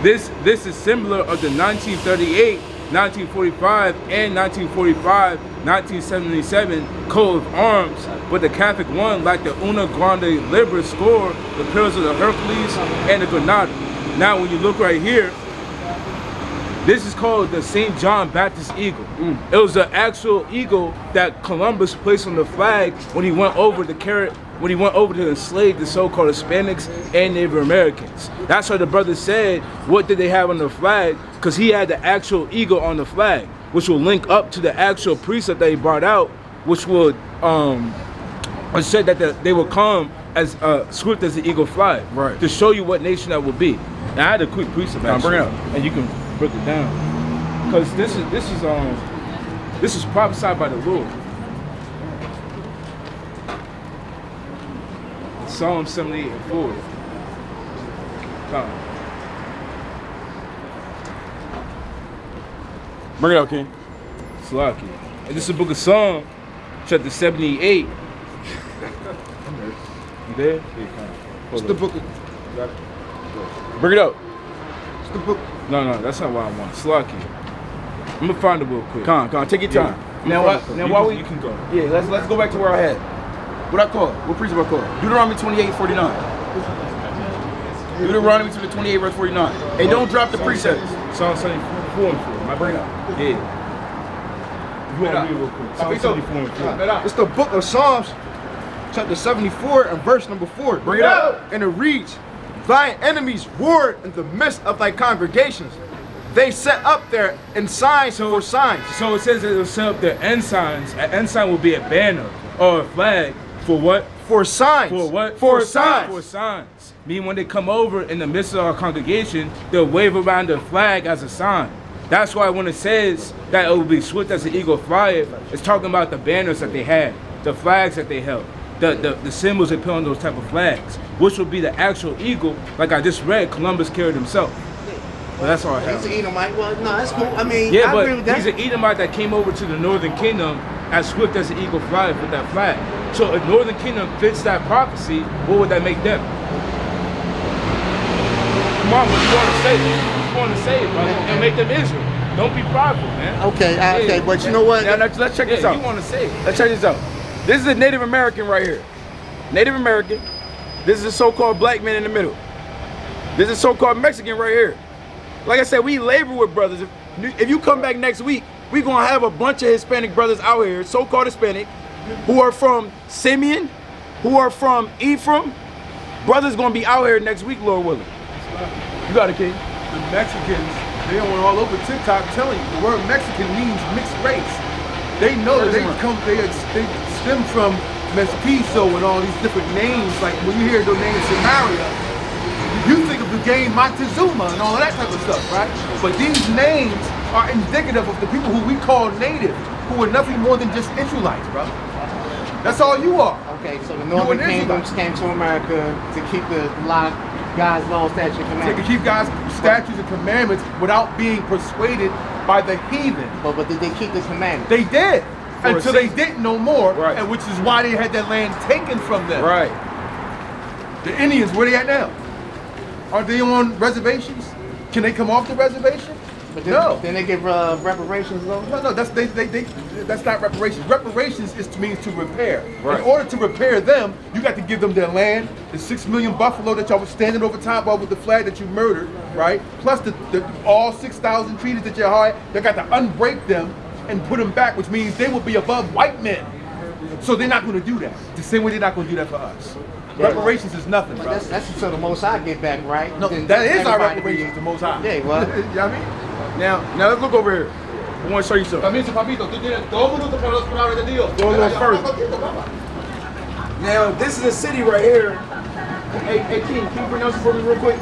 this is similar of the 1938, 1945, and 1945 1977 coat of arms, but the Catholic one, like the Una Grande Libre score, the pillars of the Hercules and the Granada. Now, when you look right here, this is called the St. John Baptist Eagle. It was the actual eagle that Columbus placed on the flag when he went over to enslave the so-called Hispanics and Native Americans. That's why the brother said, what did they have on the flag? Because he had the actual eagle on the flag, which will link up to the actual precept that he brought out, which would said that they will come as swift as the eagle fly, Right. to show you what nation that would be. Now I had a quick precept, Bring it up. and you can break it down, because this is prophesied by the Lord. Psalm 78 and 4. Bring it out, King. Slaki. And this is the book of Psalm, chapter 78. You there? It's the book of... Bring it out. It's the book... No, that's not what I want. Slaki. I'm gonna find it real quick. Come on, take your time. Now while you can go. Yeah, let's go back to where I had. What I call it? What precept I call it? Deuteronomy 28:49. Deuteronomy 28 verse 49. Hey, don't drop the precepts. Psalm 74 and 4. Am I bringing it up? Yeah. If you want to read it real quick. Psalm 74 and 4. It's the book of Psalms, chapter 74 and verse number 4. Bring it out. And it reads, thine enemies warred in the midst of thy congregations. They set up their ensigns for signs. So it says that they'll set up their ensigns. An ensign will be a banner or a flag for what? For signs. For what? For signs. For signs. Meaning when they come over in the midst of our congregation, they'll wave around the flag as a sign. That's why when it says that it will be swift as an eagle flyeth, it's talking about the banners that they had, the flags that they held, the symbols they put on those type of flags, which will be the actual eagle, like I just read, Columbus carried himself. But that's all I have. He's an Edomite. Well, no, that's cool. I mean, Yeah, I agree with but that. he's an Edomite that came over to the Northern Kingdom as swift as the eagle flieth with that flag. So if Northern Kingdom fits that prophecy, what would that make them? Come on, what you want to say? What you want to say, brother? And make them Israel. Don't be prideful, man. Okay, okay, but you know what? Now let's check this out. You want to say it. Let's check this out. This is a Native American right here. Native American. This is a so-called black man in the middle. This is a so-called Mexican right here. Like I said, we labor with brothers. If you come back next week, we're going to have a bunch of Hispanic brothers out here, so-called Hispanic, who are from Simeon, who are from Ephraim. Brothers going to be out here next week, Lord willing. You got it, King. The Mexicans, they went all over TikTok telling you the word Mexican means mixed race. They know that they stem from mestizo and all these different names. Like when you hear the name Samaria, you think of the game Montezuma and all of that type of stuff, right? But these names are indicative of the people who we call native, who are nothing more than just Israelites, bro. That's all you are. Okay, so the Northern Kingdoms came to America to keep the God's law, statutes, and They commandments. can keep God's statutes and commandments without being persuaded by the heathen. But did they keep the commandments? They did. For a Until they season. didn't no more, Right. and which is why they had that land taken from them. Right. The Indians, where they at now? Are they on reservations? Can they come off the reservation? But then, No. Then they give reparations, though? No, that's not reparations. Reparations means to repair. Right. In order to repair them, you got to give them their land, the 6 million buffalo that y'all was standing over top of with the flag that you murdered, right? Plus the all 6,000 treaties that you hired. They got to unbreak them and put them back, which means they will be above white men. So they're not going to do that. The same way they're not going to do that for us. Reparations is nothing, But bro. that's until the Most High get back, right? No, Then that is our everybody reparations, the Most High. Yeah, well. You know what I mean? Now let's look over here. I want to show you something. Permiso, papito, tú tienes 2 minutos para las palabras de Dios. Go a little further. Now this is a city right here. Hey King, can you pronounce it for me real quick?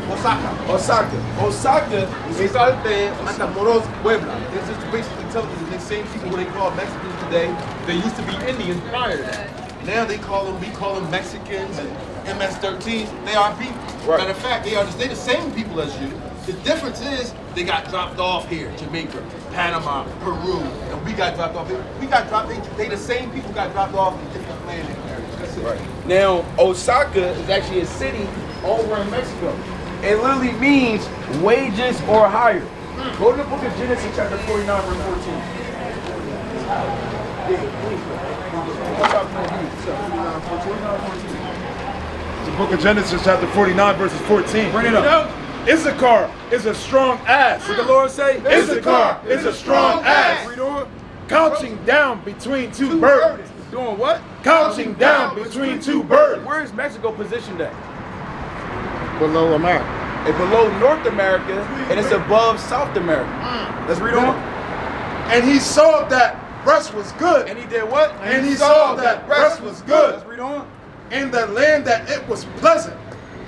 Osaka. Osaka is Matamoros, Puebla. It's just basically telling you the same people who they call Mexicans today, they used to be Indians prior to that. Now we call them Mexicans and MS-13s. They are people. Right. Matter of fact, they're the same people as you. The difference is they got dropped off here, Jamaica, Panama, Peru, and we got dropped off here. They the same people got dropped off in different landing areas. That's it. Right. Now, Osaka is actually a city over in Mexico. It literally means wages or higher. Go to the book of Genesis chapter 49 verse 14. The book of Genesis, chapter 49, verses 14. Bring it up. Issachar is a strong ass. What the Lord say? Issachar is a strong ass. Read on. Couching down between two birds. Doing what? Couching down between two birds. Where is Mexico positioned at? Below America. It's below North America and it's above South America. Let's read on. And he saw that rest was good. And he did what? And he saw that rest was good. Let's read on. In the land that it was pleasant,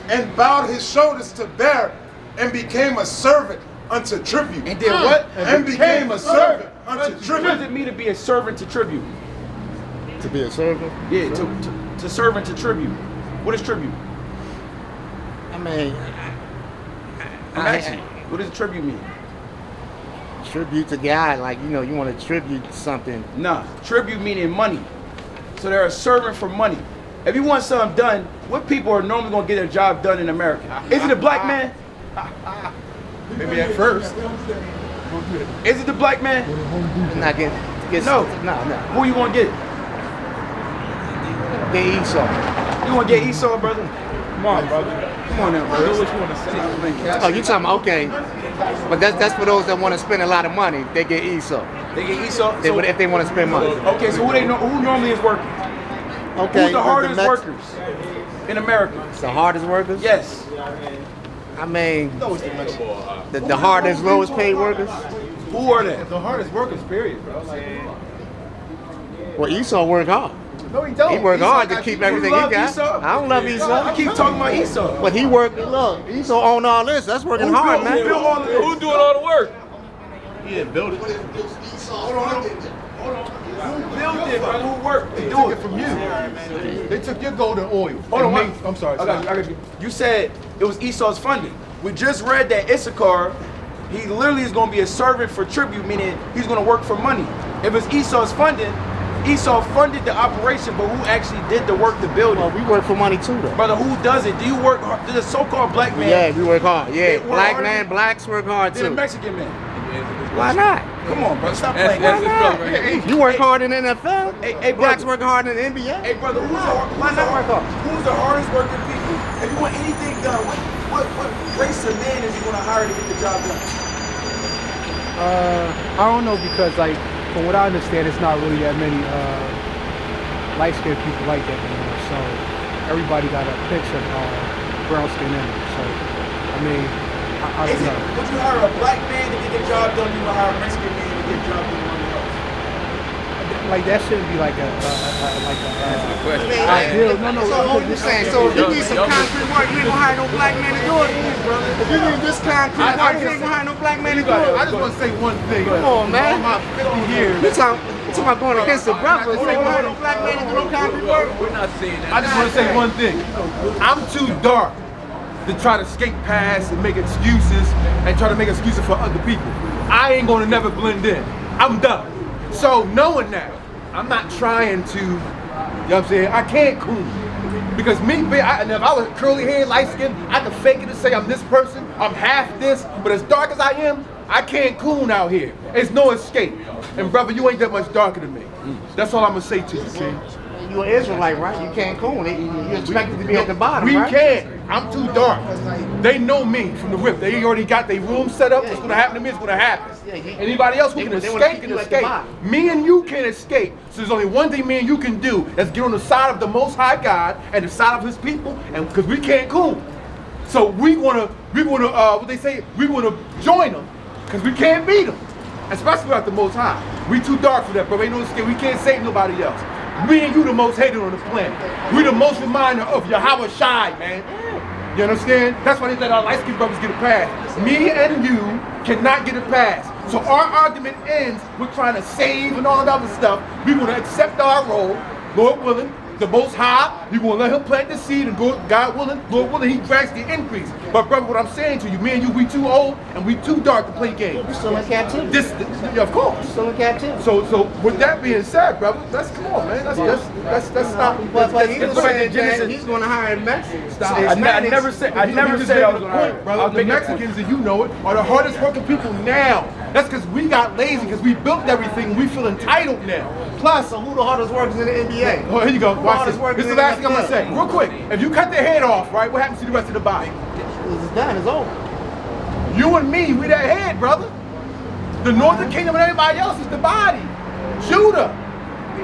and bowed his shoulders to bear, and became a servant unto tribute. And did what? And became a servant unto What does tribute. it mean to be a servant to tribute? To be a servant? Yeah, to servant to tribute. What is tribute? I mean, I'm asking you. What does tribute mean? tribute to God, like, you know, you want to tribute something. Nah, tribute meaning money. So they're a servant for money. If you want something done, what people are normally going to get their job done in America? Is it a black man? Maybe at first. Is it the black man? Not get No. No. Who you want to get? Get Esau. You want to get Esau, brother? Come on, brother. Come on now, brother. What you want to say? Oh, you talking about, okay. But that's for those that want to spend a lot of money. They get Esau. They get Esau? If they want to spend money. Okay, so who normally is working? Okay. Who's the hardest workers in America? It's the hardest workers? Yes. I mean, the hardest, lowest paid workers? Who are they? The hardest workers, period, bro. Well, Esau work hard. No, he don't. He worked Esau hard to got keep you. everything You he love got. Esau? I don't love Esau. I keep talking about Esau. But he worked, look, Esau owned all this. That's working hard, man. Who doing all the work? He didn't build it. Who built it, brother? Who worked? They took it from you. They took your golden oil. Hold on, and made- I'm sorry. I got you. You said it was Esau's funding. We just read that Issachar, he literally is going to be a servant for tribute, meaning he's going to work for money. If it's Esau's funding, Esau funded the operation, but who actually did the work to build Well, it? we work for money too, though. Brother, who does it? Do you work hard? Does a so-called black man? Yeah, we work hard. They Yeah, work black harder man, blacks work hard than a too. Mexican man. Why not? Come on, bro. Stop playing. Why not? You work hard in NFL. Hey, Blacks brother. work hard in the NBA. Hey, brother, who's Why not work hard? who's the hardest working people? If you want anything done, what race of man is you going to hire to get the job done? I don't know, because like from what I understand, it's not really that many light-skinned people like that anymore. So everybody got a pinch of brown skin in them. So I mean, I don't know. Would you hire a black man to get the job done? You would hire a Mexican man to get the job done? Like that shouldn't be like a ideal. No. So what you saying? So if you need some concrete work, you ain't gonna hire no black man to do it. If you need this concrete work, you ain't gonna hire no black man to do it. I just want to say one thing. Come on, man. All my 50 years. You talking about going against the brothers? You ain't gonna hire no black man to do no concrete work. We're not saying that. I just want to say one thing. I'm too dark to try to skate past and make excuses and try to make excuses for other people. I ain't gonna never blend in. I'm done. So knowing that, I'm not trying to, you know what I'm saying? I can't coon. Because and if I was curly hair, light skin, I could fake it and say I'm this person, I'm half this, but as dark as I am, I can't coon out here. There's no escape. And brother, you ain't that much darker than me. That's all I'm gonna say to you, King. You an Israelite, right? You can't coon. You expected to be at the bottom, We right? can't. I'm too dark. They know me from the rip. They already got their room set up. What's gonna happen to me is gonna happen. Anybody else who can they wanna escape keep can you at the escape. bottom. Me and you can't escape. So there's only one thing me and you can do. That's get on the side of the Most High God and the side of His people, and because we can't cool. So we wanna what they say? We wanna join them because we can't beat them. Especially without the Most High. We too dark for that, bro. Ain't no escape. We can't save nobody else. Me and you the most hated on the planet. We the most reminder of Yahweh Shai, man. You understand? That's why they let our light-skinned brothers get a pass. Me and you cannot get a pass. So our argument ends with trying to save and all that other stuff. We want to accept our role, Lord willing, the Most High. We want to let Him plant the seed, and God willing, Lord willing, He grants the increase. But brother, what I'm saying to you, me and you, we too old and we too dark to play games. We're still in captivity. Yeah, of course. We're still in captivity. So with that being said, brother, let's come on, man. Let's stop. But he was saying that Genesis. he's going to hire Mexicans. I never said I was the gonna hire point, it. brother. The Mexicans, and you know it, are the hardest working people now. That's because we got lazy, because we built everything. We feel entitled now. Plus, So who the hardest workers in the NBA? oh, here you go. Watch hardest this. workers This is in the last thing I'm the gonna say, real quick. If you cut their head off, right, what happens to the rest of the body? It's done. It's over. You and me, we that head, brother. The northern kingdom and everybody else is the body. Judah,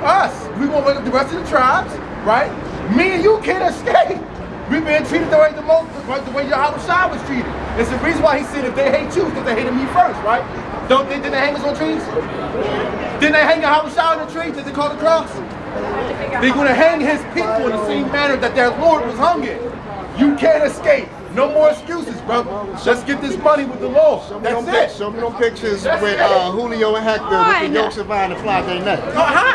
us, we gonna wake up the rest of the tribes, right? Me and you can't escape. We've been treated the way the way Yahweh was treated. It's the reason why he said if they hate you, because they hated me first, right? Didn't they hang us on trees? Didn't they hang Yahweh on the tree? Did they call the cross? They're gonna hang his people in the same manner that their Lord was hung in. You can't escape. No more excuses, brother. Let's get this money with the Lord. That's it. Show me them pictures That's with it. Julio and Hector with the yokes of iron and fly their neck.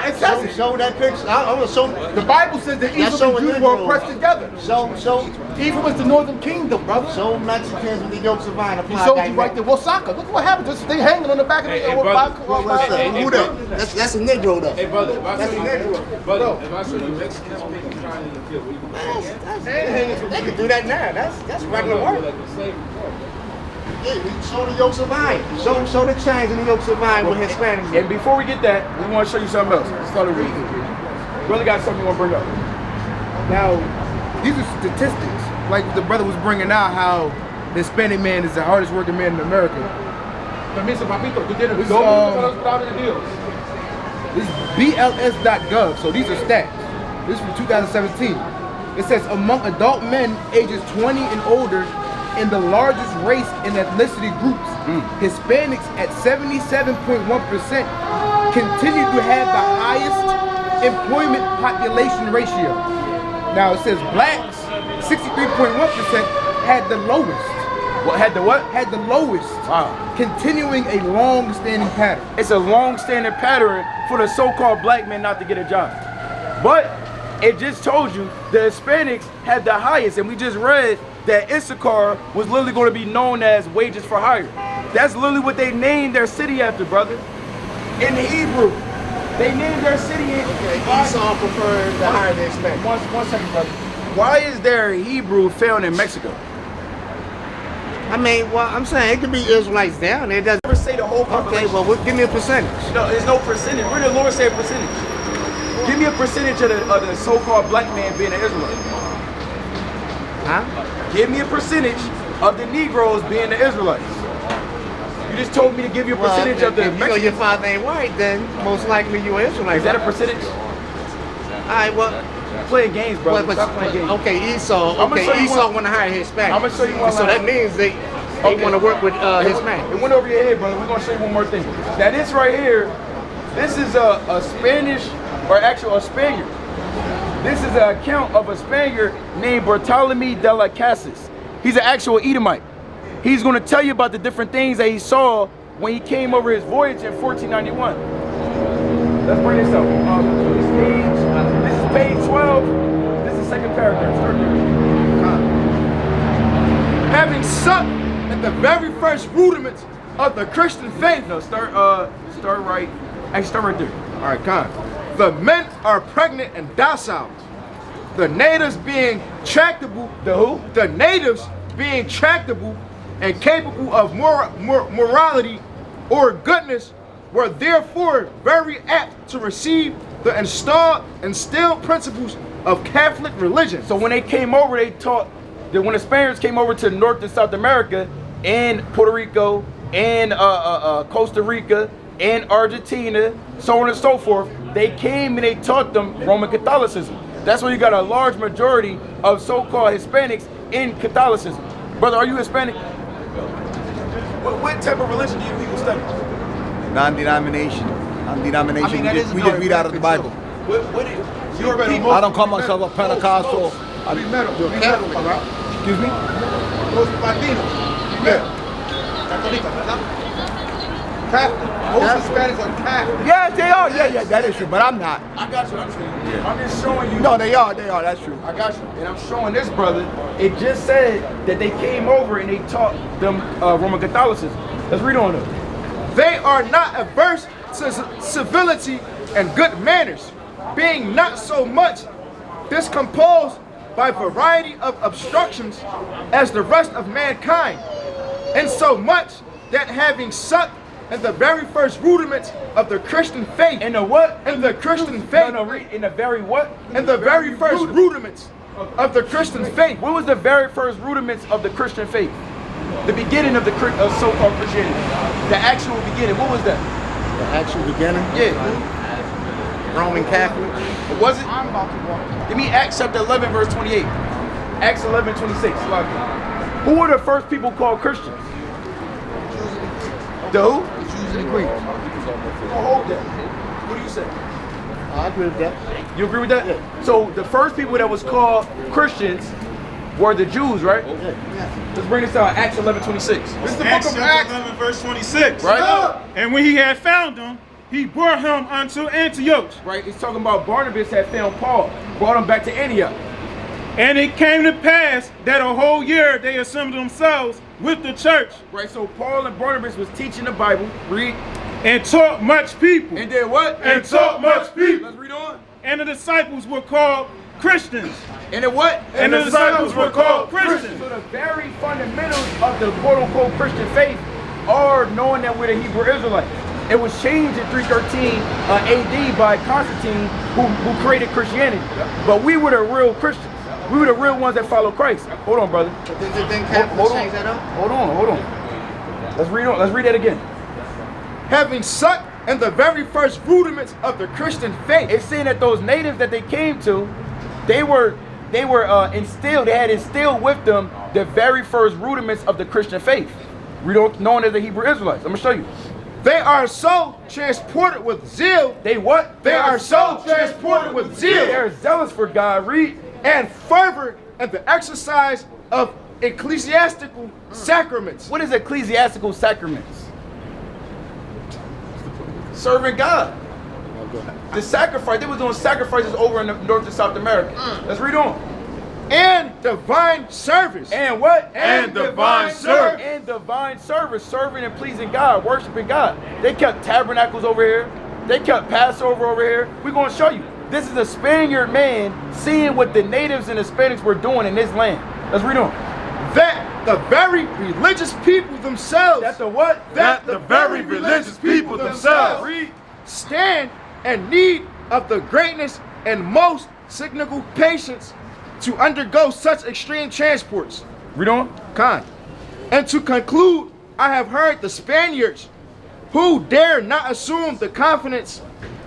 It says it. Show that picture. I'm gonna show. The Bible says that That's Ephraim and showing Judah were Israel. oppressed together. Show Ephraim was the northern kingdom, brother. Mexicans with the yokes of iron and He fly showed their you neck. right there. Wasaka. Look what happened. They hanging on the back of the What's that? Who that? That's a Negro though. Hey, brother, if I That's show a you, Negro. brother, if I show you Mexicans picking crying in the field, what do you They can do that now. That's regular work. like the slave? Yeah, we show the yokes of iron. Show the chains and the yokes of iron with Hispanics. And before we get that, we want to show you something else. Let's start reading. Really got something you want to bring up. Now, these are statistics. Like the brother was bringing out how the Hispanic man is the hardest working man in America. Permiso, papito. Tú tienes This, This is BLS.gov, so these are stats. This is from 2017. It says among adult men ages 20 and older in the largest race and ethnicity groups, Hispanics at 77.1% continue to have the highest employment population ratio. Now it says blacks, 63.1% had the lowest. What had the what? Had the lowest. Wow. Continuing a long-standing pattern. It's a long-standing pattern for the so-called black men not to get a job. But it just told you the Hispanics had the highest, and we just read that Issachar was literally going to be known as wages for hire. That's literally what they named their city after, brother. In Hebrew, they named their city in. Esau preferred to hire the Hispanics. One second, brother. Why is there Hebrew found in Mexico? I mean, well, I'm saying it could be Israelites down there. It doesn't. Never say the whole population. Okay, well, give me a percentage. No, there's no percentage. Where did the Lord say a percentage? Give me a percentage of the so-called black man being an Israelite. Huh? Give me a percentage of the Negroes being the Israelites. You just told me to give you a percentage of the if you know Mexicans. your father ain't white, then most likely you're Israelite. Is that a percentage? All right, well, Playing games, bro. but, Stop playing games. okay, Esau. I'ma show Okay, you Esau one- want to hire Hispanics. I'ma show you one So line. that means they want to work with Hispanics. It went over your head, brother. We're gonna show you one more thing. Now this right here, this is a Spanish, or actually a Spaniard. This is an account of a Spaniard named Bartolome de las Casas. He's an actual Edomite. He's gonna tell you about the different things that he saw when he came over his voyage in 1491. Let's bring this up. This is page 12. This is the second paragraph. Start there. Having sucked at the very first rudiments of the Christian faith. No, start right. Actually, start right there. All right, Con. The men are pregnant and docile. The natives being tractable. The who? The natives being tractable and capable of morality or goodness were therefore very apt to receive the instilled principles of Catholic religion. So when they came over, they taught that when the Spaniards came over to North and South America, and Puerto Rico, and Costa Rica, and Argentina, so on and so forth, they came and they taught them Roman Catholicism. That's why you got a large majority of so-called Hispanics in Catholicism. Brother, are you Hispanic? What type of religion do you people study? Non-denomination. Non-denomination. We just read out of the Bible. What is your people? I don't call myself a Pentecostal. We metal, right? Excuse me? Los Latinos. Yeah. Catholic. Most Hispanics are Catholic. Yeah, they are. Yeah, that is true. But I'm not. I got you. I'm just showing you. No, they are. That's true. I got you. And I'm showing this brother. It just said that they came over and they taught them Roman Catholicism. Let's read on them. They are not averse to civility and good manners, being not so much discomposed by variety of obstructions as the rest of mankind, and so much that having sucked in the very first rudiments of the Christian faith. In the what? In the Christian faith. No, read. In the very what? In the very first rudiments of the Christian faith. What was the very first rudiments of the Christian faith? The beginning of the so-called Christianity. The actual beginning. What was that? The actual beginning? Yeah. Roman Catholic. Was it? Give me Acts chapter 11, verse 28. Acts 11, 26. Who were the first people called Christians? The who? The Jews and the Greeks. Hold that. What do you say? I agree with that. You agree with that? Yeah. So the first people that was called Christians were the Jews, right? Yeah. Let's bring this out. Acts 11, 26. This is the book of Acts 11, verse 26. Right? And when he had found them, he brought him unto Antioch. Right? He's talking about Barnabas had found Paul, brought him back to Antioch. And it came to pass that a whole year they assembled themselves with the church. Right? So Paul and Barnabas was teaching the Bible. Read. And taught much people. And then what? And taught much people. Let's read on. And the disciples were called Christians. And the what? And the disciples were called Christians. So the very fundamentals of the quote-unquote Christian faith are knowing that we're the Hebrew Israelites. It was changed in 313 AD by Constantine, who created Christianity. But we were the real Christians. We were the real ones that follow Christ. Hold on, brother. Didn't Catholics change that up? Hold on. Let's read on. Let's read that again. Having sucked in the very first rudiments of the Christian faith. It's saying that those natives that they came to, they were instilled. They had instilled with them the very first rudiments of the Christian faith. We don't known as the Hebrew Israelites. I'm gonna show you. They are so transported with zeal. They what? They are so transported with zeal. They're zealous for God. Read. And fervor in the exercise of ecclesiastical sacraments. What is ecclesiastical sacraments? Serving God. The sacrifice. They was doing sacrifices over in North and South America. Let's read on. And divine service. And what? And divine service. And divine service. Serving and pleasing God. Worshiping God. They kept tabernacles over here. They kept Passover over here. We're going to show you. This is a Spaniard man seeing what the natives and Hispanics were doing in this land. Let's read on. That the very religious people themselves. That the what? That the very religious people themselves. Read. Stand in need of the greatness and most signal patience to undergo such extreme transports. Read on. Con. And to conclude, I have heard the Spaniards who dare not assume the confidence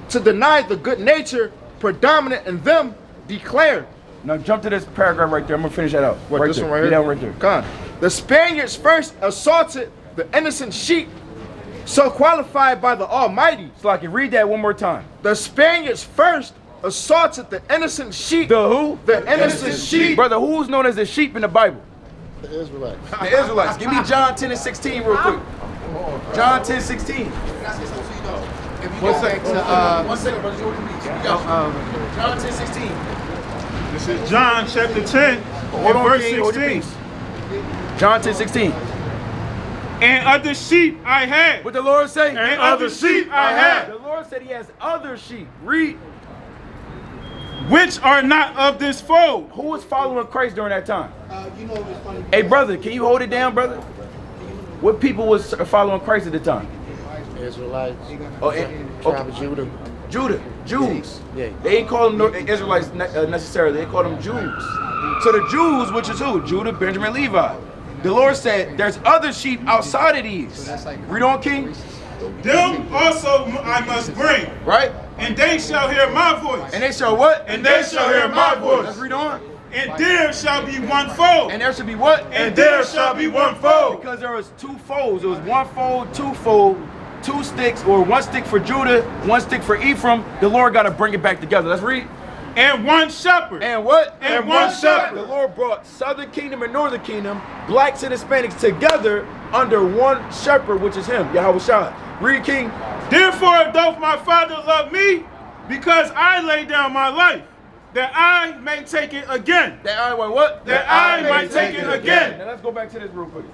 to deny the good nature predominant in them declare. Now jump to this paragraph right there. I'm gonna finish that out. What, right this there. one right here? That one right there. Con. The Spaniards first assaulted the innocent sheep, so qualified by the Almighty. So I can read that one more time. The Spaniards first assaulted the innocent sheep. The who? The innocent sheep. Brother, who's known as the sheep in the Bible? The Israelites. The Israelites. Give me John 10 and 16 real quick. John 10, 16. If you go back to, One second, brother. John 10, 16. This is John chapter 10, Hold and on, verse King, hold your 16. peace. John 10, 16. And other sheep I had. What the Lord say? And other sheep I had. The Lord said he has other sheep. Read. Which are not of this fold. Who was following Christ during that time? you know what's funny? Hey, brother, can you hold it down, brother? What people was following Christ at the time? Israelites. Oh, and, Tribe of Judah. Judah, Jews. Yeah. They ain't call them Israelites necessarily. They call them Jews. So the Jews, which is who? Judah, Benjamin, Levi. The Lord said, there's other sheep outside of these. Read on, King. Them also I must bring. Right? And they shall hear my voice. And they shall what? And they shall hear my voice. Let's read on. And there shall be one fold. And there should be what? And there shall be one fold. Because there was two folds. It was one fold, two sticks, or one stick for Judah, one stick for Ephraim. The Lord got to bring it back together. Let's read. And one shepherd. And what? And one shepherd. The Lord brought Southern Kingdom and Northern Kingdom, blacks and Hispanics together under one shepherd, which is him, Yahweh Shai. Read, King. Therefore doth my Father love me, because I lay down my life, that I may take it again. That I might what? That I might take it again. Now let's go back to this real quick.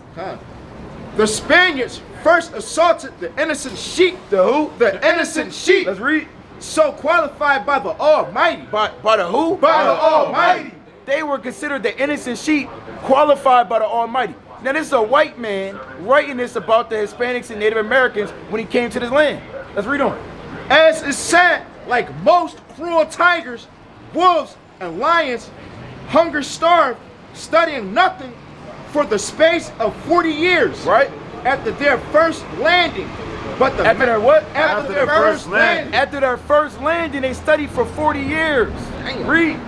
The Spaniards first assaulted the innocent sheep. The who? The innocent sheep. Let's read. So qualified by the Almighty. By the who? By the Almighty. They were considered the innocent sheep, qualified by the Almighty. Now this is a white man writing this about the Hispanics and Native Americans when he came to this land. Let's read on. As is said, like most cruel tigers, wolves, and lions, hunger starved, studying nothing for the space of 40 years. Right? After their first landing. But the After their what? After their first landing. After their first landing, they studied for 40 years. Read.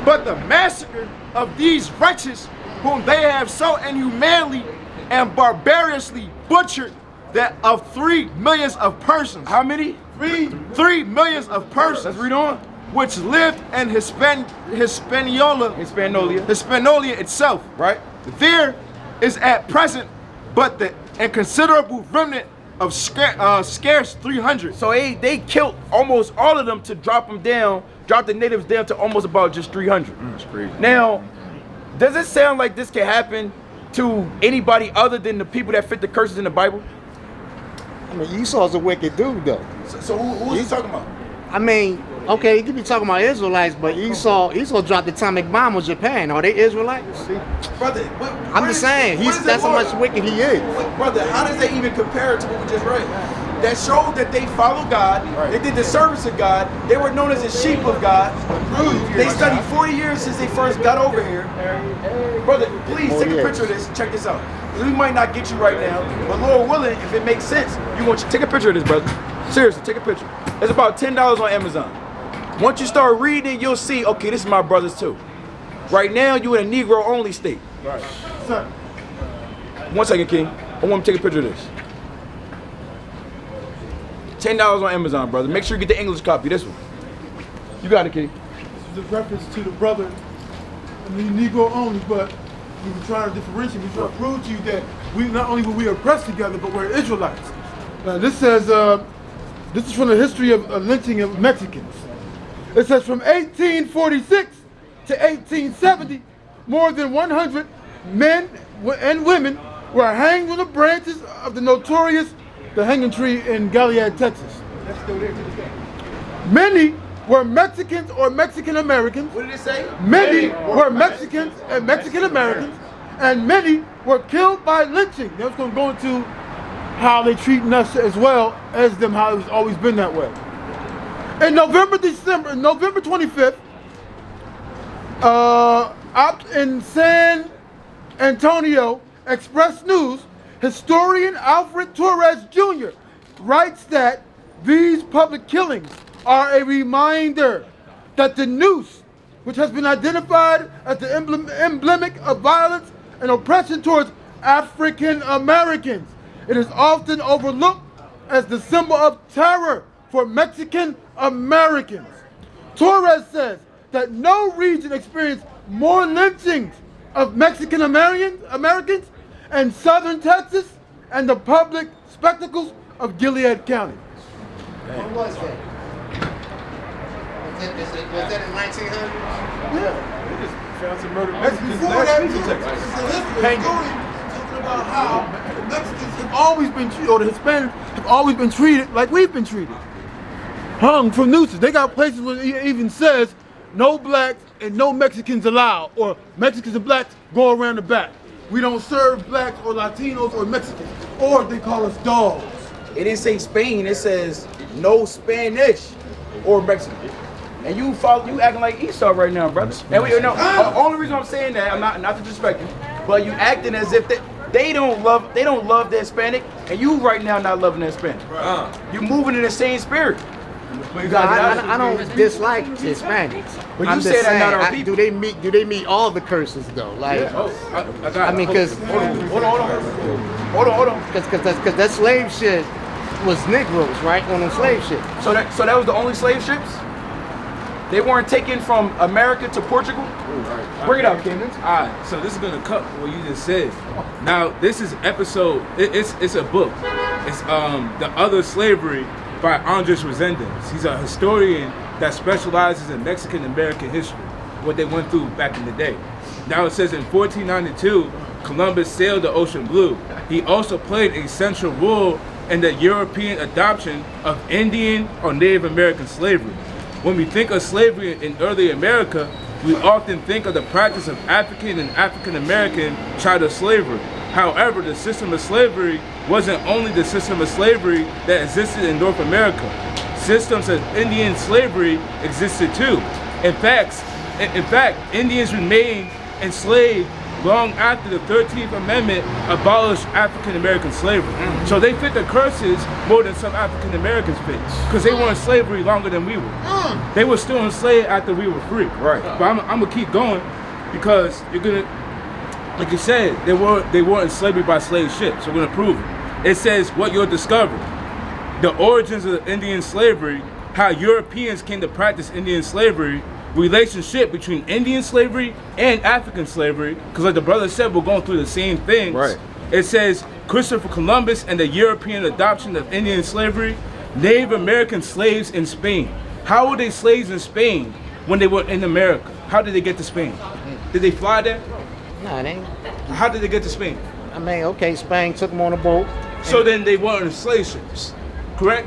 But the massacre of these wretches, whom they have so inhumanely and barbarously butchered, that of 3 millions of persons. How many? 3 millions of persons. Let's read on. Which lived in Hispaniola itself. Right? There is at present but the inconsiderable remnant of scarce 300. So they killed almost all of them to drop the natives down to almost about just 300. That's crazy. Now, does it sound like this can happen to anybody other than the people that fit the curses in the Bible? I mean, Esau's a wicked dude, though. So who is he talking about? I mean, okay, you could be talking about Israelites, but Esau dropped the atomic bomb on Japan. Are they Israelites? Brother, I'm just saying, that's how much wicked he is. Brother, how does that even compare to what we just read? That showed that they follow God, they did the service of God, they were known as the sheep of God. They studied 40 years since they first got over here. Brother, please take a picture of this and check this out. We might not get you right now, but Lord willing, if it makes sense, you want to take a picture of this, brother. Seriously, take a picture. It's about $10 on Amazon. Once you start reading, you'll see, okay, this is my brothers too. Right now, you in a Negro only state. Right. 1 second, King. I want to take a picture of this. $10 on Amazon, brother. Make sure you get the English copy. This one. You got it, King. This is a reference to the brother, I mean, Negro only, but we were trying to differentiate. We were trying to prove to you that we not only were we oppressed together, but we're Israelites. Now, this says, this is from the history of lynching of Mexicans. It says from 1846 to 1870, more than 100 men and women were hanged on the branches of the hanging tree in Goliad, Texas. That's still there to this day. Many were Mexicans or Mexican Americans. What did it say? Many were Mexicans and Mexican Americans, and many were killed by lynching. That's going to go into how they treating us as well as them, how it's always been that way. In November 25th, up in San Antonio Express News, historian Alfred Torres Jr. writes that these public killings are a reminder that the noose, which has been identified as the emblematic of violence and oppression towards African Americans, it is often overlooked as the symbol of terror for Mexican Americans. Torres says that no region experienced more lynchings of Mexican Americans and southern Texas and the public spectacles of Gilead County. When was that? Was that in 1900? Yeah, they just found some murdered Mexicans Before last that, week in too, Texas. it's a history story talking about how the Mexicans have always been treated, or the Hispanics have always been treated like we've been treated. Hung from nooses. They got places where it even says no blacks and no Mexicans allowed, or Mexicans and blacks go around the back. We don't serve blacks or Latinos or Mexicans, or they call us dogs. It didn't say Spain. It says no Spanish or Mexican. And you acting like Esau right now, brother. And the only reason I'm saying that, I'm not to disrespect you, but you acting as if they don't love the Hispanic, and you right now not loving the Hispanic. You moving in the same spirit. I don't dislike Hispanics. But you say that not our people. Do they meet all the curses though? Like, I mean, because hold on. Because that slave ship was Negroes, right? On the slave ship. So that was the only slave ships? They weren't taken from America to Portugal? Bring it out, Cayman. Alright, so this is gonna cut what you just said. Now, this is episode. It's a book. It's The Other Slavery by Andres Resendez. He's a historian that specializes in Mexican American history, what they went through back in the day. Now it says in 1492, Columbus sailed the ocean blue. He also played a central role in the European adoption of Indian or Native American slavery. When we think of slavery in early America, we often think of the practice of African and African American chattel slavery. However, the system of slavery wasn't only the system of slavery that existed in North America. Systems of Indian slavery existed too. In fact, Indians remained enslaved long after the 13th Amendment abolished African American slavery. So they fit the curses more than some African Americans fit, because they were in slavery longer than we were. They were still enslaved after we were free. Right. But I'm gonna keep going, because you're gonna, like you said, they were in slavery by slave ships. So we're gonna prove it. It says what you'll discover: the origins of Indian slavery, how Europeans came to practice Indian slavery, relationship between Indian slavery and African slavery, because like the brother said, we're going through the same things. Right. It says Christopher Columbus and the European adoption of Indian slavery, Native American slaves in Spain. How were they slaves in Spain when they were in America? How did they get to Spain? Did they fly there? No, they ain't. How did they get to Spain? I mean, okay, Spain took them on a boat. So then they weren't in slave ships, correct?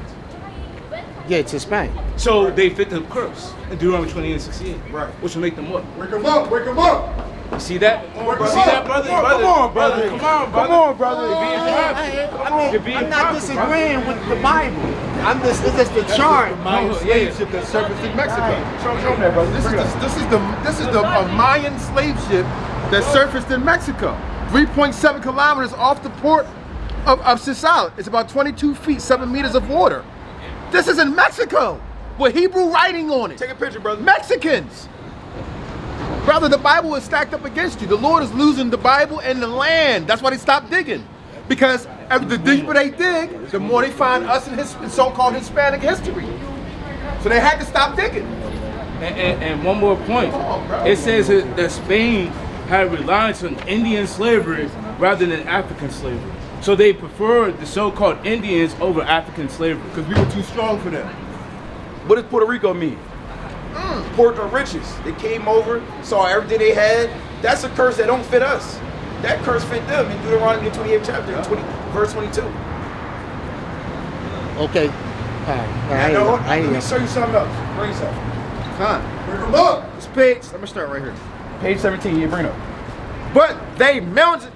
Yeah, to Spain. So they fit the curse in Deuteronomy 28:68, Right. which will make them what? Wake him up, wake him up. You see that? Wake You him see up. that, brother? Come on, brother. Come on, brother. Come on, brother. You're being prideful. I'm not disagreeing with the Bible. It's just the chart. Mayan slave ship that surfaced in Mexico. Show them that, brother. This is the Mayan slave ship that surfaced in Mexico. 3.7 kilometers off the port of Sisal. It's about 22 feet, 7 meters of water. This is in Mexico with Hebrew writing on it. Take a picture, brother. Mexicans. Brother, the Bible is stacked up against you. The Lord is losing the Bible and the land. That's why they stopped digging. Because the deeper they dig, the more they find us in so-called Hispanic history. So they had to stop digging. And one more point. It says that Spain had reliance on Indian slavery rather than African slavery. So they preferred the so-called Indians over African slavery. Because we were too strong for them. What does Puerto Rico mean? Port of riches. They came over, saw everything they had. That's a curse that don't fit us. That curse fit them in Deuteronomy 28th chapter, verse 22. Okay. Let me show you something else. Bring something. Bring them up. This page, let me start right here. Page 17, you bring it up. But they mounted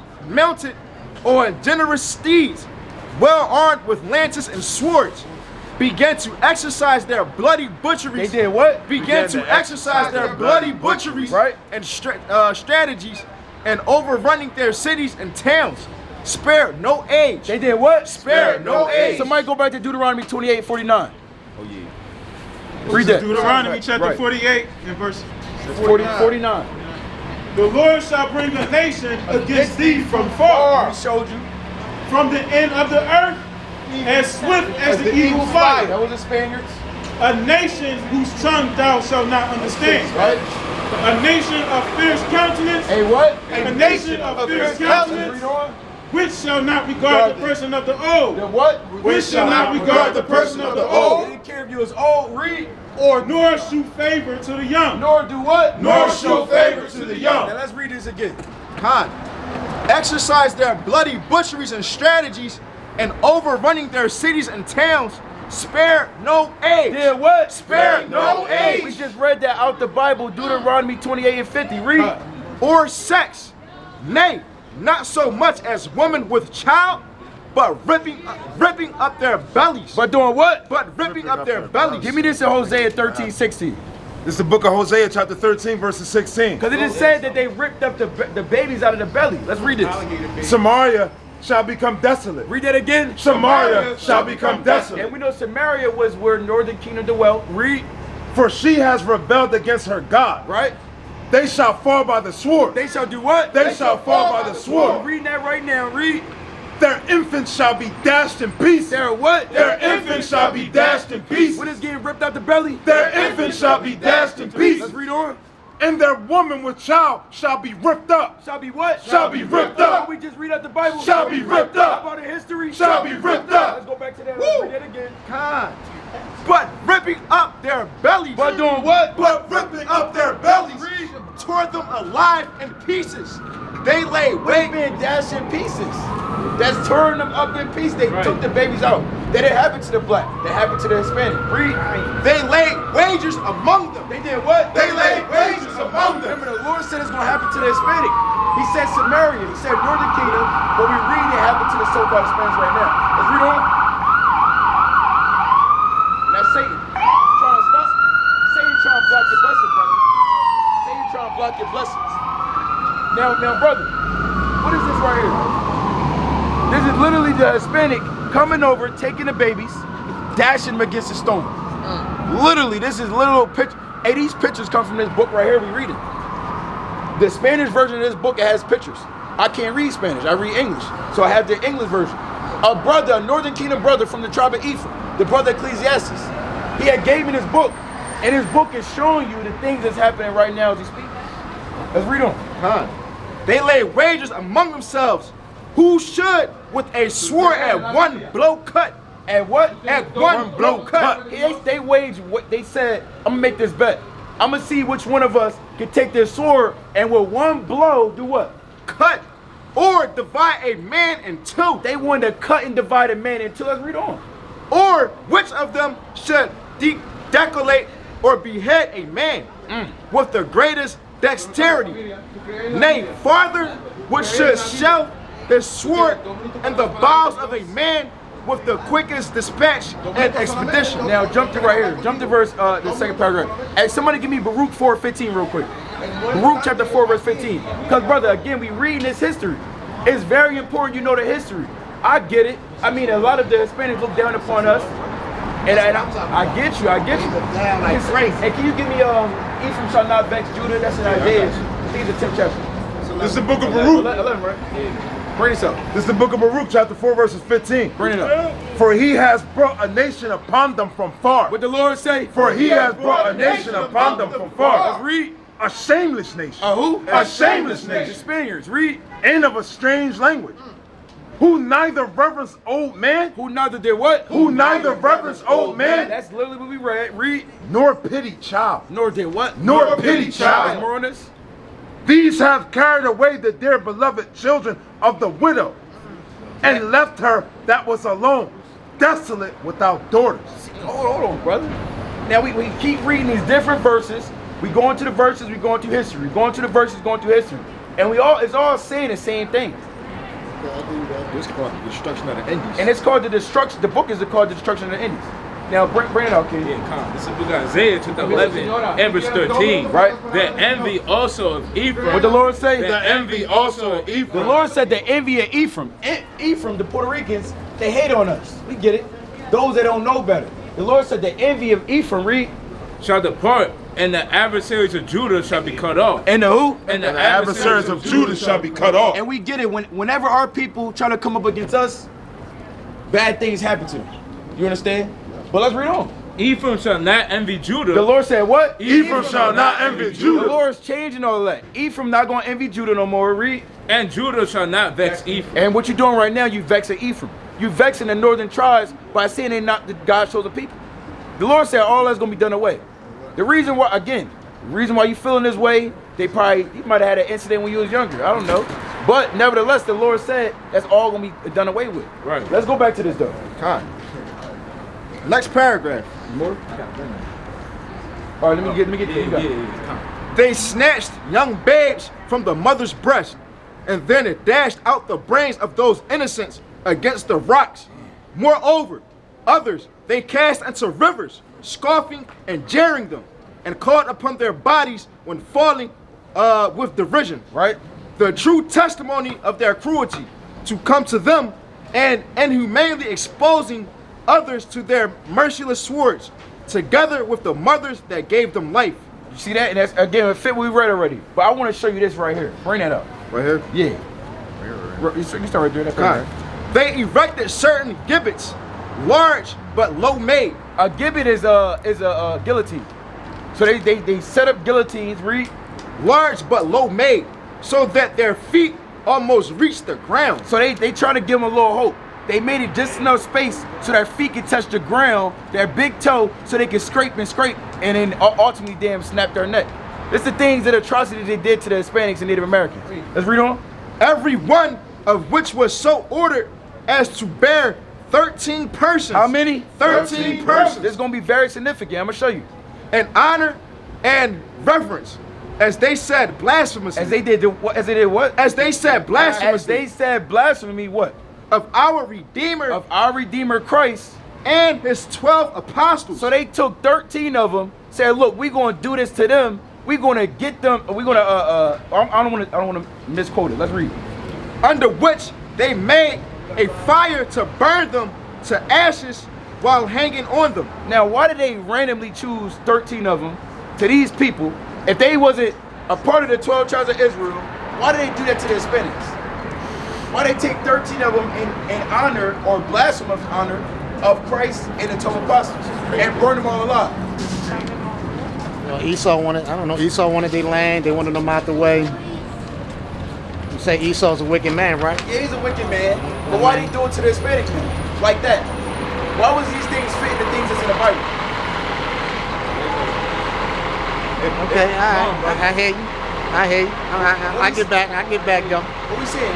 on generous steeds, well armed with lances and swords, began to exercise their bloody butcheries. They did what? Began to exercise their bloody butcheries, right? And strategies, and overrunning their cities and towns. Spared no age. They did what? Spared no age. Somebody go back to Deuteronomy 28:49. Oh yeah. Read that. Deuteronomy chapter Right. 48 and verse 49. The Lord shall bring a nation against thee from far, We showed you. from the end of the earth, as swift as the eagle flies. That was the Spaniards. A nation whose tongue thou shalt not understand. Right? A nation of fierce countenance. Hey, what? A nation of fierce countenance, Read on. which shall not regard the person of the old. The what? Which shall not regard the person of the They old, didn't care if you was old. Read. nor shew favor to the young. Nor do what? Nor show favor to the young. Now let's read this again. Exercise their bloody butcheries and strategies, and overrunning their cities and towns. Spare no age. Did what? Spare no age. We just read that out the Bible, Deuteronomy 28:50. Read. Or sex. Nay, not so much as women with child, but ripping up their bellies. But doing what? But ripping up their bellies. Give me this in Hosea 13:16. This is the book of Hosea, chapter 13, verses 16. Because it just said that they ripped up the babies out of the belly. Let's read this. Samaria shall become desolate. Read that again. Samaria shall become desolate. And we know Samaria was where northern kingdom dwelt. Read. For she has rebelled against her God. Right? They shall fall by the sword. They shall do what? They shall fall by the sword. I'm reading that right now. Read. Their infants shall be dashed in pieces. Their what? Their infants shall be dashed in pieces. What is getting ripped out the belly? Their infants shall be dashed in pieces. Let's read on. and their woman with child shall be ripped up. Shall be what? Shall be ripped up. We just read out the Bible. Shall be ripped up. How about in history? Shall be ripped up. Let's go back to that. Let's read it again. But ripping up their bellies. But doing what? But ripping up their bellies. Tore them alive in pieces. They lay They been dashed in pieces. That's tearing them up in pieces. They took the babies out. That didn't happen to the black. That happened to the Hispanic. Read. They laid wagers among them. They did what? They laid wagers among them. Remember, the Lord said it's going to happen to the Hispanic. He said Samaria. He said Northern Kingdom. But we read it happened to the so-called Hispanics right now. Let's read on. And that's Satan. He's trying to stop. Satan trying to block your blessing, brother. Satan trying to block your blessings. Now, brother, what is this right here? This is literally the Hispanic coming over, taking the babies, dashing them against the stone. Literally, this is literal picture. Hey, these pictures come from this book right here we reading. The Spanish version of this book, it has pictures. I can't read Spanish, I read English. So I have the English version. A brother, a Northern Kingdom brother from the tribe of Ephraim, the brother Ecclesiastes, he had gave me this book, and his book is showing you the things that's happening right now as he speaks. Let's read on. They laid wagers among themselves. Who should with a sword at one blow cut? At what? At one blow cut. They waged what they said. I'm gonna make this bet. I'm gonna see which one of us can take this sword and with one blow do what? Cut or divide a man in two. They wanted to cut and divide a man in two. Let's read on. Or which of them should decollate or behead a man with the greatest dexterity? Nay, farther, which should shove his sword in the bowels of a man with the quickest dispatch and expedition. Now jump to right here. Jump to verse, the second paragraph. Hey, somebody give me Baruch 4:15 real quick. Baruch chapter 4 verse 15. Because brother, again, we reading this history. It's very important you know the history. I get it. I mean, a lot of the Hispanics look down upon us. And I get you. Hey, can you give me Ephraim shall not vex Judah? That's in Isaiah. I think it's the 10th chapter. This is the book of Baruch. 11, right? Bring this up. This is the book of Baruch, chapter 4, verses 15. Bring it up. For he has brought a nation upon them from far. What the Lord say? For he has brought a nation upon them from far. Let's read. A shameless nation. Who? A shameless The nation. Spaniards. Read. And of a strange language. Who neither reverence old man. Who neither did what? Who neither reverence old man. That's literally what we read. Read. Nor pity child. Nor did what? Nor pity child. More on this. These have carried away the dear beloved children of the widow, and left her that was alone, desolate without daughters. Hold on, brother. Now we keep reading these different verses. We go into the verses, we go into history. We go into the verses, go into history. And it's all saying the same thing. It's called the destruction of the Indies. And it's called the destruction, the book is called the destruction of the Indies. Now bring it out, kid. Yeah, come. This is the book of Isaiah chapter 11 and verse 13. Right? The envy also of Ephraim. What the Lord say? The envy also of Ephraim. The Lord said the envy of Ephraim. Ephraim, the Puerto Ricans, they hate on us. We get it. Those that don't know better. The Lord said the envy of Ephraim, read. Shall depart, and the adversaries of Judah shall be cut off. And the who? And the adversaries of Judah shall be cut off. And we get it. Whenever our people try to come up against us, bad things happen to them. You understand? But let's read on. Ephraim shall not envy Judah. The Lord said what? Ephraim shall not envy Judah. The Lord's changing all of that. Ephraim not going to envy Judah no more. Read. And Judah shall not vex Ephraim. And what you're doing right now, you vexing Ephraim. You vexing the northern tribes by saying they're not the God's chosen people. The Lord said all that's going to be done away. The reason why, again, the reason why you feeling this way, you might have had an incident when you was younger. I don't know. But nevertheless, the Lord said that's all going to be done away with. Right. Let's go back to this though. Next paragraph. More? All right, let me get there. They snatched young babes from the mother's breast, and then it dashed out the brains of those innocents against the rocks. Moreover, others they cast into rivers, scoffing and jeering them, and caught upon their bodies when falling with derision. Right? The true testimony of their cruelty to come to them, and inhumanely exposing others to their merciless swords, together with the mothers that gave them life. You see that? And that's, again, it fit what we read already. But I want to show you this right here. Bring that up. Right here? Yeah. You start right there. That's right. They erected certain gibbets, large but low made. A gibbet is a guillotine. So they set up guillotines, read. large but low made, so that their feet almost reach the ground. So they trying to give them a little hope. They made it just enough space so their feet can touch the ground, their big toe, so they can scrape, and then ultimately damn snap their neck. It's the things, that atrocities they did to the Hispanics and Native Americans. Let's read on. Every one of which was so ordered as to bear 13 persons. How many? 13 persons. This is going to be very significant. I'm going to show you. And honor and reverence, as they said blasphemously. As they did what? As they said blasphemously. As they said blasphemy, what? Of our Redeemer. Of our Redeemer Christ. And his 12 apostles. So they took 13 of them, said, look, we're going to do this to them. We're going to get them, we're going to, I don't want to misquote it. Let's read. Under which they made a fire to burn them to ashes while hanging on them. Now, why did they randomly choose 13 of them to these people? If they wasn't a part of the 12 tribes of Israel, why did they do that to the Hispanics? Why they take 13 of them in honor or blasphemous honor of Christ and the 12 apostles and burn them all alive? Well, Esau wanted, I don't know, Esau wanted their land, they wanted them out the way. You say Esau's a wicked man, right? Yeah, he's a wicked man, but why did he do it to the Hispanics man? Like that? Why was these things fitting the things that's in the Bible? Okay, all right, I hear you. I get back, though. What we saying?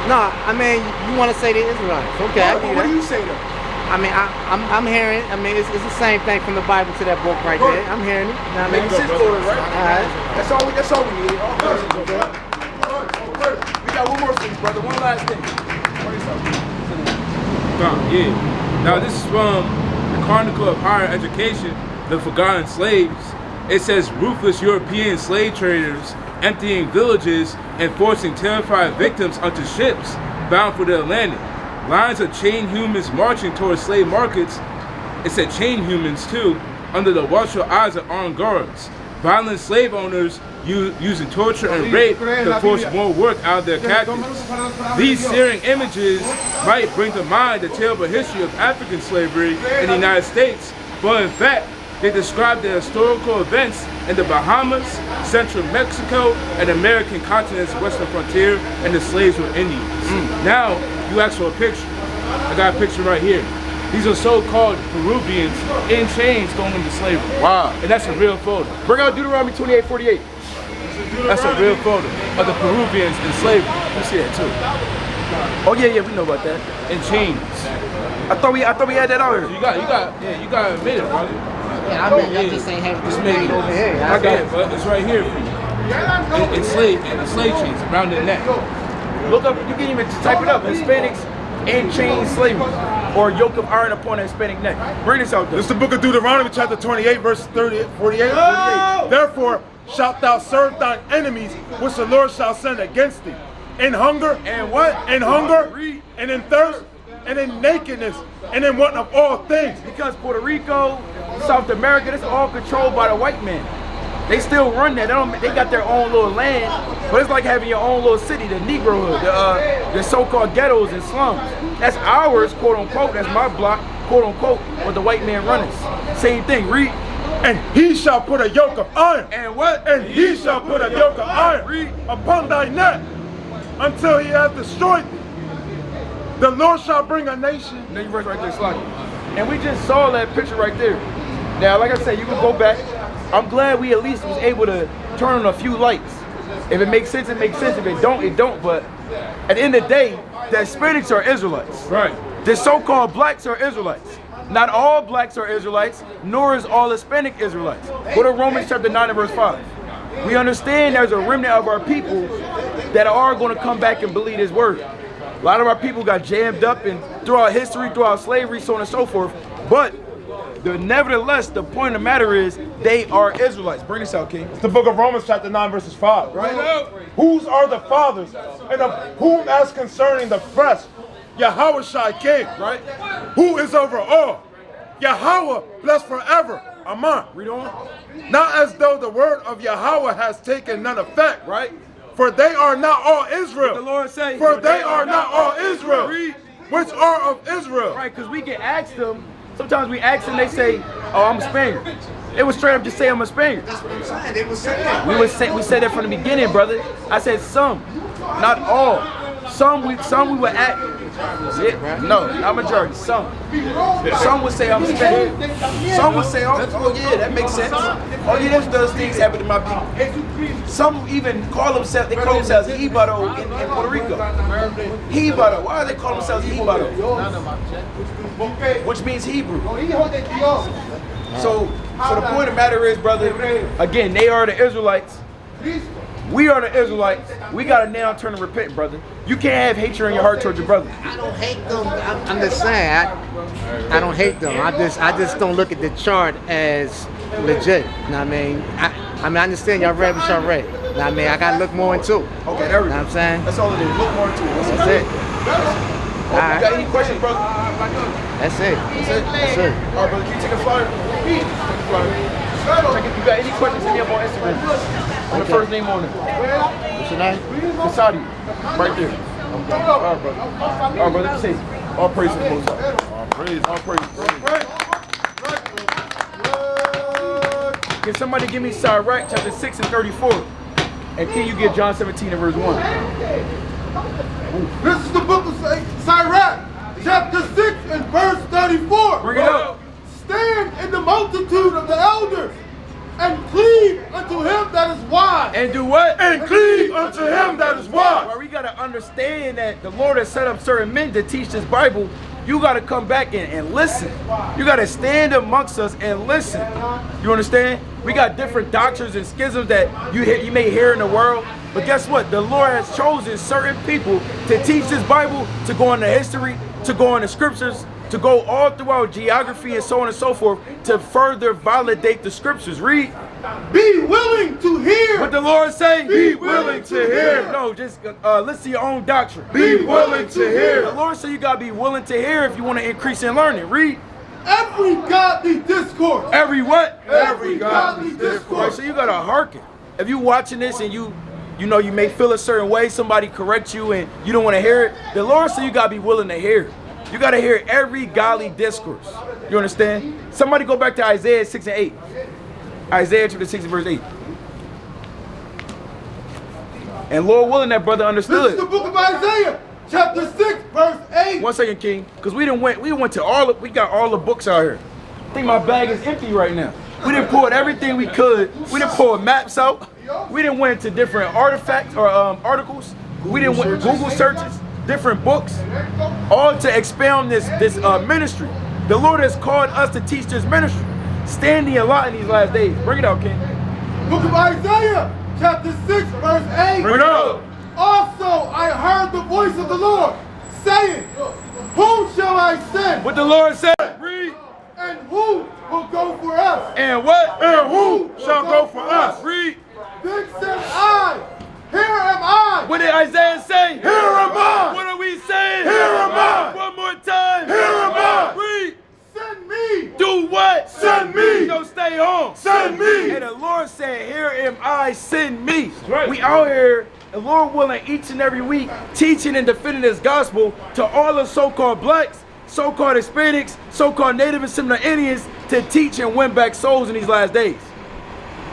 No, I mean, you want to say the Israelites. Okay, what do you say though? I mean, I'm hearing. I mean, it's the same thing from the Bible to that book right there. I'm hearing it. You know what I mean? Right? All right. That's all we need. All questions, okay? We got one more thing, brother. One last thing. Yeah. Now this is from the Chronicle of Higher Education, The Forgotten Slaves. It says ruthless European slave traders emptying villages and forcing terrified victims onto ships bound for the Atlantic. Lines of chained humans marching towards slave markets. It said chained humans too, under the watchful eyes of armed guards. Violent slave owners using torture and rape to force more work out of their captives. These searing images might bring to mind the terrible history of African slavery in the United States, but in fact, they describe the historical events in the Bahamas, central Mexico, and American continent's western frontier, and the slaves were Indians. Now, you ask for a picture. I got a picture right here. These are so-called Peruvians in chains thrown into slavery. Wow. And that's a real photo. Bring out Deuteronomy 28:48. That's a real photo of the Peruvians in slavery. You see that too. Oh yeah, we know about that. In chains. I thought we had that out here. You got to admit it, brother. Yeah, I mean, I just ain't have this made over here. I got it, but it's right here for you. In slave chains around the neck. Look up, you can even type it up. Hispanics in chain slavery, or yoke of iron upon a Hispanic neck. Bring this out there. This is the book of Deuteronomy, chapter 28, verse 48. Therefore shalt thou serve thine enemies, which the Lord shall send against thee, in hunger, and what? In hunger, and in thirst, and in nakedness, and in want of all things. Because Puerto Rico, South America, that's all controlled by the white man. They still run that. They got their own little land, but it's like having your own little city, the Negrohood, the so-called ghettos and slums. That's ours, quote unquote. That's my block, quote unquote, what the white man runneth. Same thing. Read. And he shall put a yoke of iron. And what? And he shall put a yoke of iron upon thy neck until he hath destroyed thee. The Lord shall bring a nation. Then you verse right there, slide. And we just saw that picture right there. Now, like I said, you can go back. I'm glad we at least was able to turn on a few lights. If it makes sense, it makes sense. If it don't, it don't. But at the end of the day, the Hispanics are Israelites. Right. The so-called blacks are Israelites. Not all blacks are Israelites, nor is all Hispanic Israelites. Go to Romans chapter 9 and verse 5. We understand there's a remnant of our people that are going to come back and believe his word. A lot of our people got jammed up in throughout history, throughout slavery, so on and so forth. But nevertheless, the point of the matter is they are Israelites. Bring this out, King. It's the book of Romans chapter 9 verses 5. Right out. Whose are the fathers, and of whom as concerning the flesh, Yahweh Shai King, right? Who is over all. Yahweh blessed forever. Amen. Read on. Not as though the word of Yahweh has taken none effect. Right. For they are not all Israel. What the Lord say? For they are not all Israel. Which are of Israel. Right, because we can ask them, Sometimes we ask them, they say, "Oh, I'm a Spaniard." They would straight up just say, "I'm a Spaniard." That's what I'm saying. They would say that. We said that from the beginning, brother. I said some, not all. Some we would act. No, not majority. Some would say I'm Spaniard. Some would say, oh yeah, that makes sense. Oh yeah, those things happen to my people. Some even call themselves. They call themselves Ibaro in Puerto Rico. Ibaro. Why do they call themselves Ibaro? Which means Hebrew. So the point of the matter is, brother, again, they are the Israelites. We are the Israelites. We got to now turn and repent, brother. You can't have hatred in your heart towards your brother. I don't hate them. I'm just saying, I don't hate them. I just don't look at the chart as legit. You know what I mean? I understand y'all read what y'all read. You know what I mean? I got to look more into it. Okay, there we go. You know what I'm saying? That's all it is. Look more into it. That's it. All right. You got any questions, brother? That's it. That's it? That's it. All right, brother. Can you take a flyer? Take a flyer. You got any questions, hit me up on Instagram. I'm the first name on it. What's your name? Kasadi. Right there. Okay. All right, brother. All right, brother. Say, all praise to the Most High. All praise. All praise. Can somebody give me Sirach chapter 6 and 34? And can you get John 17 and verse 1? This is the book of Sirach, chapter 6 and verse 34. Bring it up. Stand in the multitude of the elders and cleave unto him that is wise. And do what? And cleave unto him that is wise. Well, we got to understand that the Lord has set up certain men to teach this Bible. You got to come back and listen. You got to stand amongst us and listen. You understand? We got different doctrines and schisms that you may hear in the world. But guess what? The Lord has chosen certain people to teach this Bible, to go into history, to go into scriptures, to go all throughout geography and so on and so forth, to further validate the scriptures. Read. Be willing to hear. What the Lord say? Be willing to hear. No, just listen to your own doctrine. Be willing to hear. The Lord said you got to be willing to hear if you want to increase in learning. Read. Every godly discourse. Every what? Every godly discourse. Right, so you got to hearken. If you watching this and you know you may feel a certain way, somebody correct you and you don't want to hear it, the Lord said you got to be willing to hear it. You got to hear every godly discourse. You understand? Somebody go back to Isaiah 6 and 8. Isaiah chapter 6 and verse 8. And Lord willing, that brother understood. This is the book of Isaiah, chapter 6, verse 8. 1 second, King, because we went to we got all the books out here. I think my bag is empty right now. We done pulled everything we could. We done pulled maps out. We done went to different artifacts or articles. We done went Google searches, different books, all to expound this ministry. The Lord has called us to teach this ministry. Standing a lot in these last days. Bring it out, King. Book of Isaiah, chapter 6, verse 8. Bring it out. Also I heard the voice of the Lord saying, whom shall I send? What the Lord said. Read. And who will go for us? And what? And who shall go for us? Read. Then said I, here am I. What did Isaiah say? Here am I. What are we saying? Here am I. One more time. Here am I. Read. Send me. Do what? Send me. Go stay home. Send me. And the Lord said, here am I, send me. Right. We out here, the Lord willing, each and every week, teaching and defending this gospel to all the so-called blacks, so-called Hispanics, so-called Native and Similar Indians, to teach and win back souls in these last days.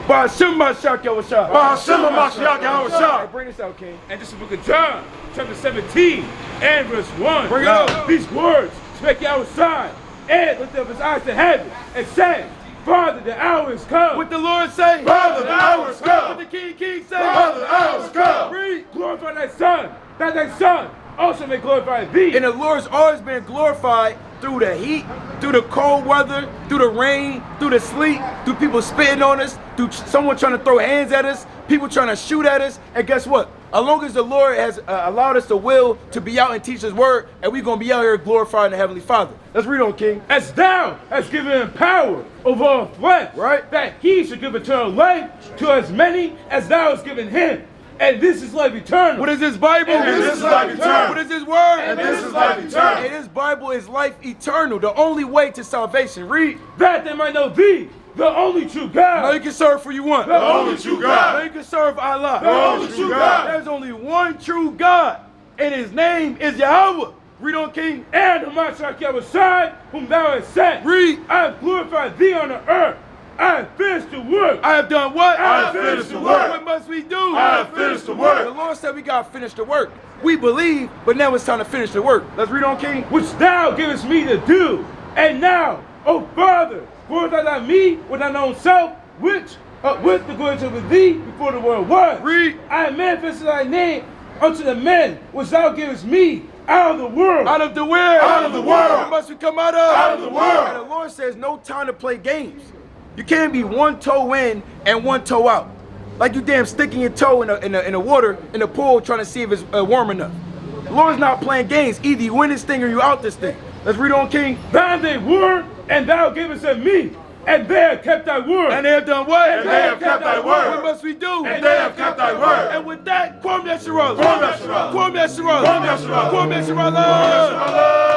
Ba'ashem Mashiach Yahushua. Ba'ashem Mashiach Yahushua. Bring this out, King. And this is the book of John, chapter 17, and verse 1. Bring it out. These words spake outside, and lifted up his eyes to heaven, and said, Father, the hour is come. What the Lord say? Father, the hour is come. What the King say? Father, the hour is come. Read. Glorify thy Son, that thy Son also may glorify thee. And the Lord's always been glorified through the heat, through the cold weather, through the rain, through the sleet, through people spitting on us, through someone trying to throw hands at us, people trying to shoot at us. And guess what? As long as the Lord has allowed us the will to be out and teach his word, and we're going to be out here glorifying the Heavenly Father. Let's read on, King. As thou hast given him power over all flesh, right? That he should give eternal life to as many as thou hast given him. And this is life eternal. What is this Bible? And this is life eternal. What is this word? And this is life eternal. And this Bible is life eternal, the only way to salvation. Read. That they might know thee, the only true God. Now you can serve who you want. The only true God. Now you can serve Allah. The only true God. There's only one true God, and his name is Yahweh. Read on, King. And the Mashiach whom thou hast sent. Read. I have glorified thee on the earth. I have finished the work. I have done what? I have finished the work. What must we do? I have finished the work. The Lord said we got to finish the work. We believe, but now it's time to finish the work. Let's read on, King. Which thou givest me to do. And now, O Father, glorify thou me with thine own self, which with the glory of thee before the world was. Read. I have manifested thy name unto the men which thou givest me out of the world. Out of the world. Out of the world. Where must we come out of? Out of the world. And the Lord says no time to play games. You can't be one toe in and one toe out. Like you damn sticking your toe in the water in the pool trying to see if it's warm enough. The Lord's not playing games. Either you win this thing or you out this thing. Let's read on, King. Thine they were, and thou givest them me. And they have kept thy word. And they have done what? And they have kept thy word. What must we do? And they have kept thy word. And with that, Kwam Yeshua. Kwam Yeshua. Kwam Yeshua. Kwam Yeshua. Kwam Yeshua.